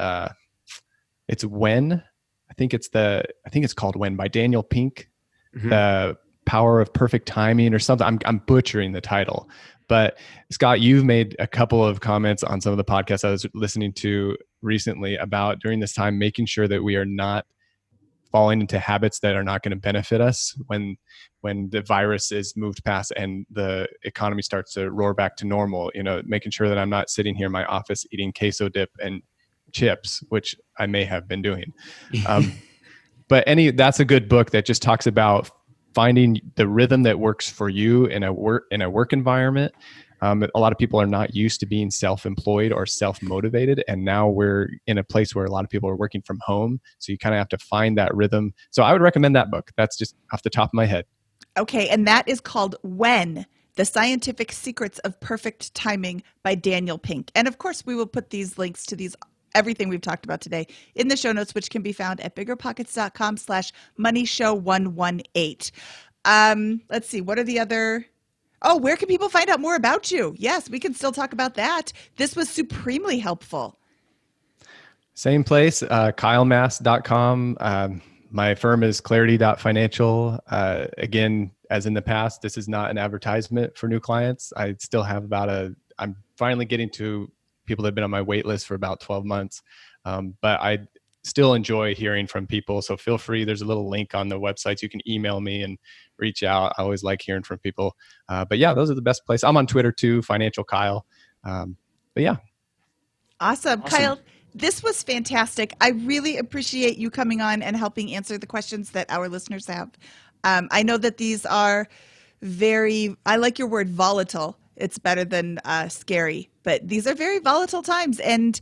it's When. I think it's called When by Daniel Pink. Mm-hmm. Power of Perfect Timing or something. I'm butchering the title. But Scott, you've made a couple of comments on some of the podcasts I was listening to recently about during this time, making sure that we are not falling into habits that are not going to benefit us when the virus is moved past and the economy starts to roar back to normal. Making sure that I'm not sitting here in my office eating queso dip and chips, which I may have been doing. But that's a good book that just talks about finding the rhythm that works for you in a work environment. A lot of people are not used to being self-employed or self-motivated, and now we're in a place where a lot of people are working from home. So you kind of have to find that rhythm. So I would recommend that book. That's just off the top of my head. Okay, and that is called When: The Scientific Secrets of Perfect Timing by Daniel Pink. And of course, we will put these links to everything we've talked about today in the show notes, which can be found at biggerpockets.com/moneyshow118. Let's see, what are the other... Oh, where can people find out more about you? Yes, we can still talk about that. This was supremely helpful. Same place, KyleMast.com. My firm is clarity.financial. Again, as in the past, this is not an advertisement for new clients. I still have I'm finally getting to people that have been on my wait list for about 12 months. But I still enjoy hearing from people. So feel free. There's a little link on the website. You can email me and reach out. I always like hearing from people. But yeah, those are the best places. I'm on Twitter too, Financial Kyle. But yeah. Awesome. Kyle, this was fantastic. I really appreciate you coming on and helping answer the questions that our listeners have. I know that these are I like your word volatile. It's better than scary, but these are very volatile times. And,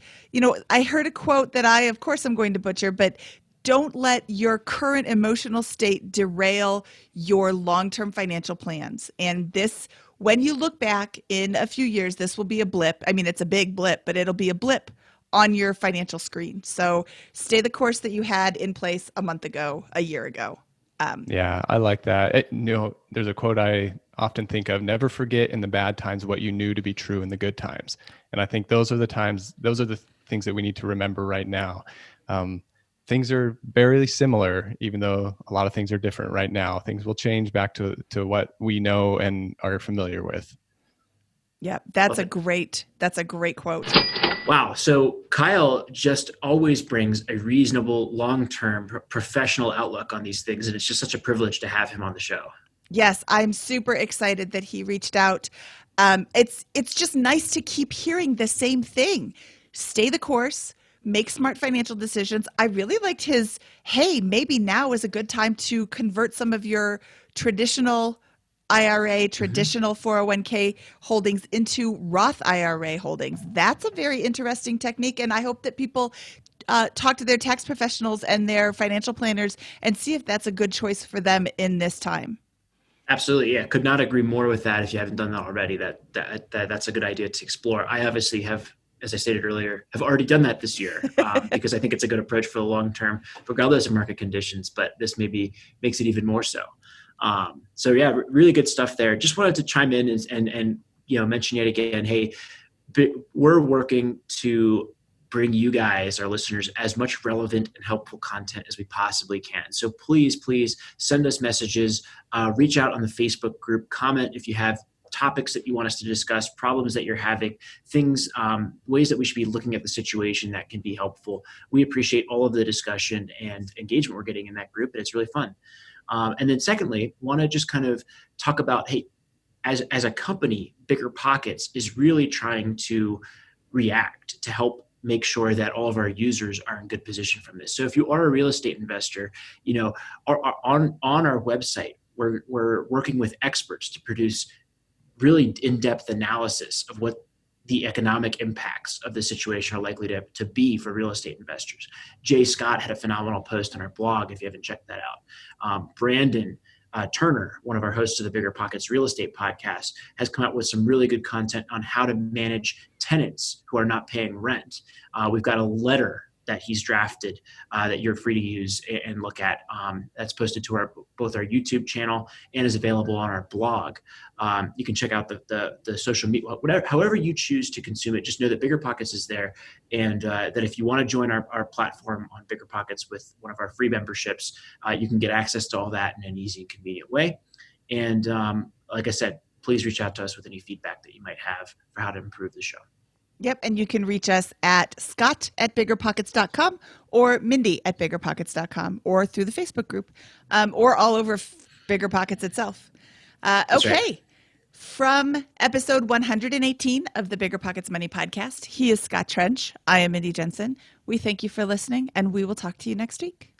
I heard a quote that of course, I'm going to butcher, but don't let your current emotional state derail your long-term financial plans. And when you look back in a few years, this will be a blip. I mean, it's a big blip, but it'll be a blip on your financial screen. So stay the course that you had in place a month ago, a year ago. Yeah, I like that. There's a quote I often think of: never forget in the bad times what you knew to be true in the good times. And I think those are the things that we need to remember right now. Things are very similar, even though a lot of things are different right now. Things will change back to what we know and are familiar with. Yeah, that's a great quote. Wow. So Kyle just always brings a reasonable, long-term professional outlook on these things. And it's just such a privilege to have him on the show. Yes, I'm super excited that he reached out. It's just nice to keep hearing the same thing. Stay the course, make smart financial decisions. I really liked his, hey, maybe now is a good time to convert some of your traditional IRA, traditional 401k holdings into Roth IRA holdings. That's a very interesting technique. And I hope that people talk to their tax professionals and their financial planners and see if that's a good choice for them in this time. Absolutely. Yeah. Could not agree more with that. If you haven't done that already, that's a good idea to explore. I obviously have, as I stated earlier, have already done that this year because I think it's a good approach for the long term, regardless of market conditions, but this maybe makes it even more so. So yeah, really good stuff there. Just wanted to chime in and mention yet again, hey, we're working to bring you guys, our listeners, as much relevant and helpful content as we possibly can. So please send us messages, reach out on the Facebook group, comment if you have topics that you want us to discuss, problems that you're having, things, ways that we should be looking at the situation that can be helpful. We appreciate all of the discussion and engagement we're getting in that group, and it's really fun. And then secondly, want to just kind of talk about, hey, as a company, BiggerPockets is really trying to react to help make sure that all of our users are in good position from this. So if you are a real estate investor, on our website, we're working with experts to produce really in-depth analysis of what the economic impacts of the situation are likely to be for real estate investors. Jay Scott had a phenomenal post on our blog, if you haven't checked that out. Brandon Turner, one of our hosts of the BiggerPockets Real Estate Podcast, has come out with some really good content on how to manage tenants who are not paying rent. We've got a letter that he's drafted that you're free to use and look at. That's posted to both our YouTube channel and is available on our blog. You can check out the social media, however you choose to consume it. Just know that BiggerPockets is there, and that if you want to join our platform on BiggerPockets with one of our free memberships, you can get access to all that in an easy and convenient way. And like I said, please reach out to us with any feedback that you might have for how to improve the show. Yep. And you can reach us at scott@biggerpockets.com or mindy@biggerpockets.com or through the Facebook group or all over BiggerPockets itself. Okay. Right. From episode 118 of the BiggerPockets Money Podcast, he is Scott Trench. I am Mindy Jensen. We thank you for listening, and we will talk to you next week.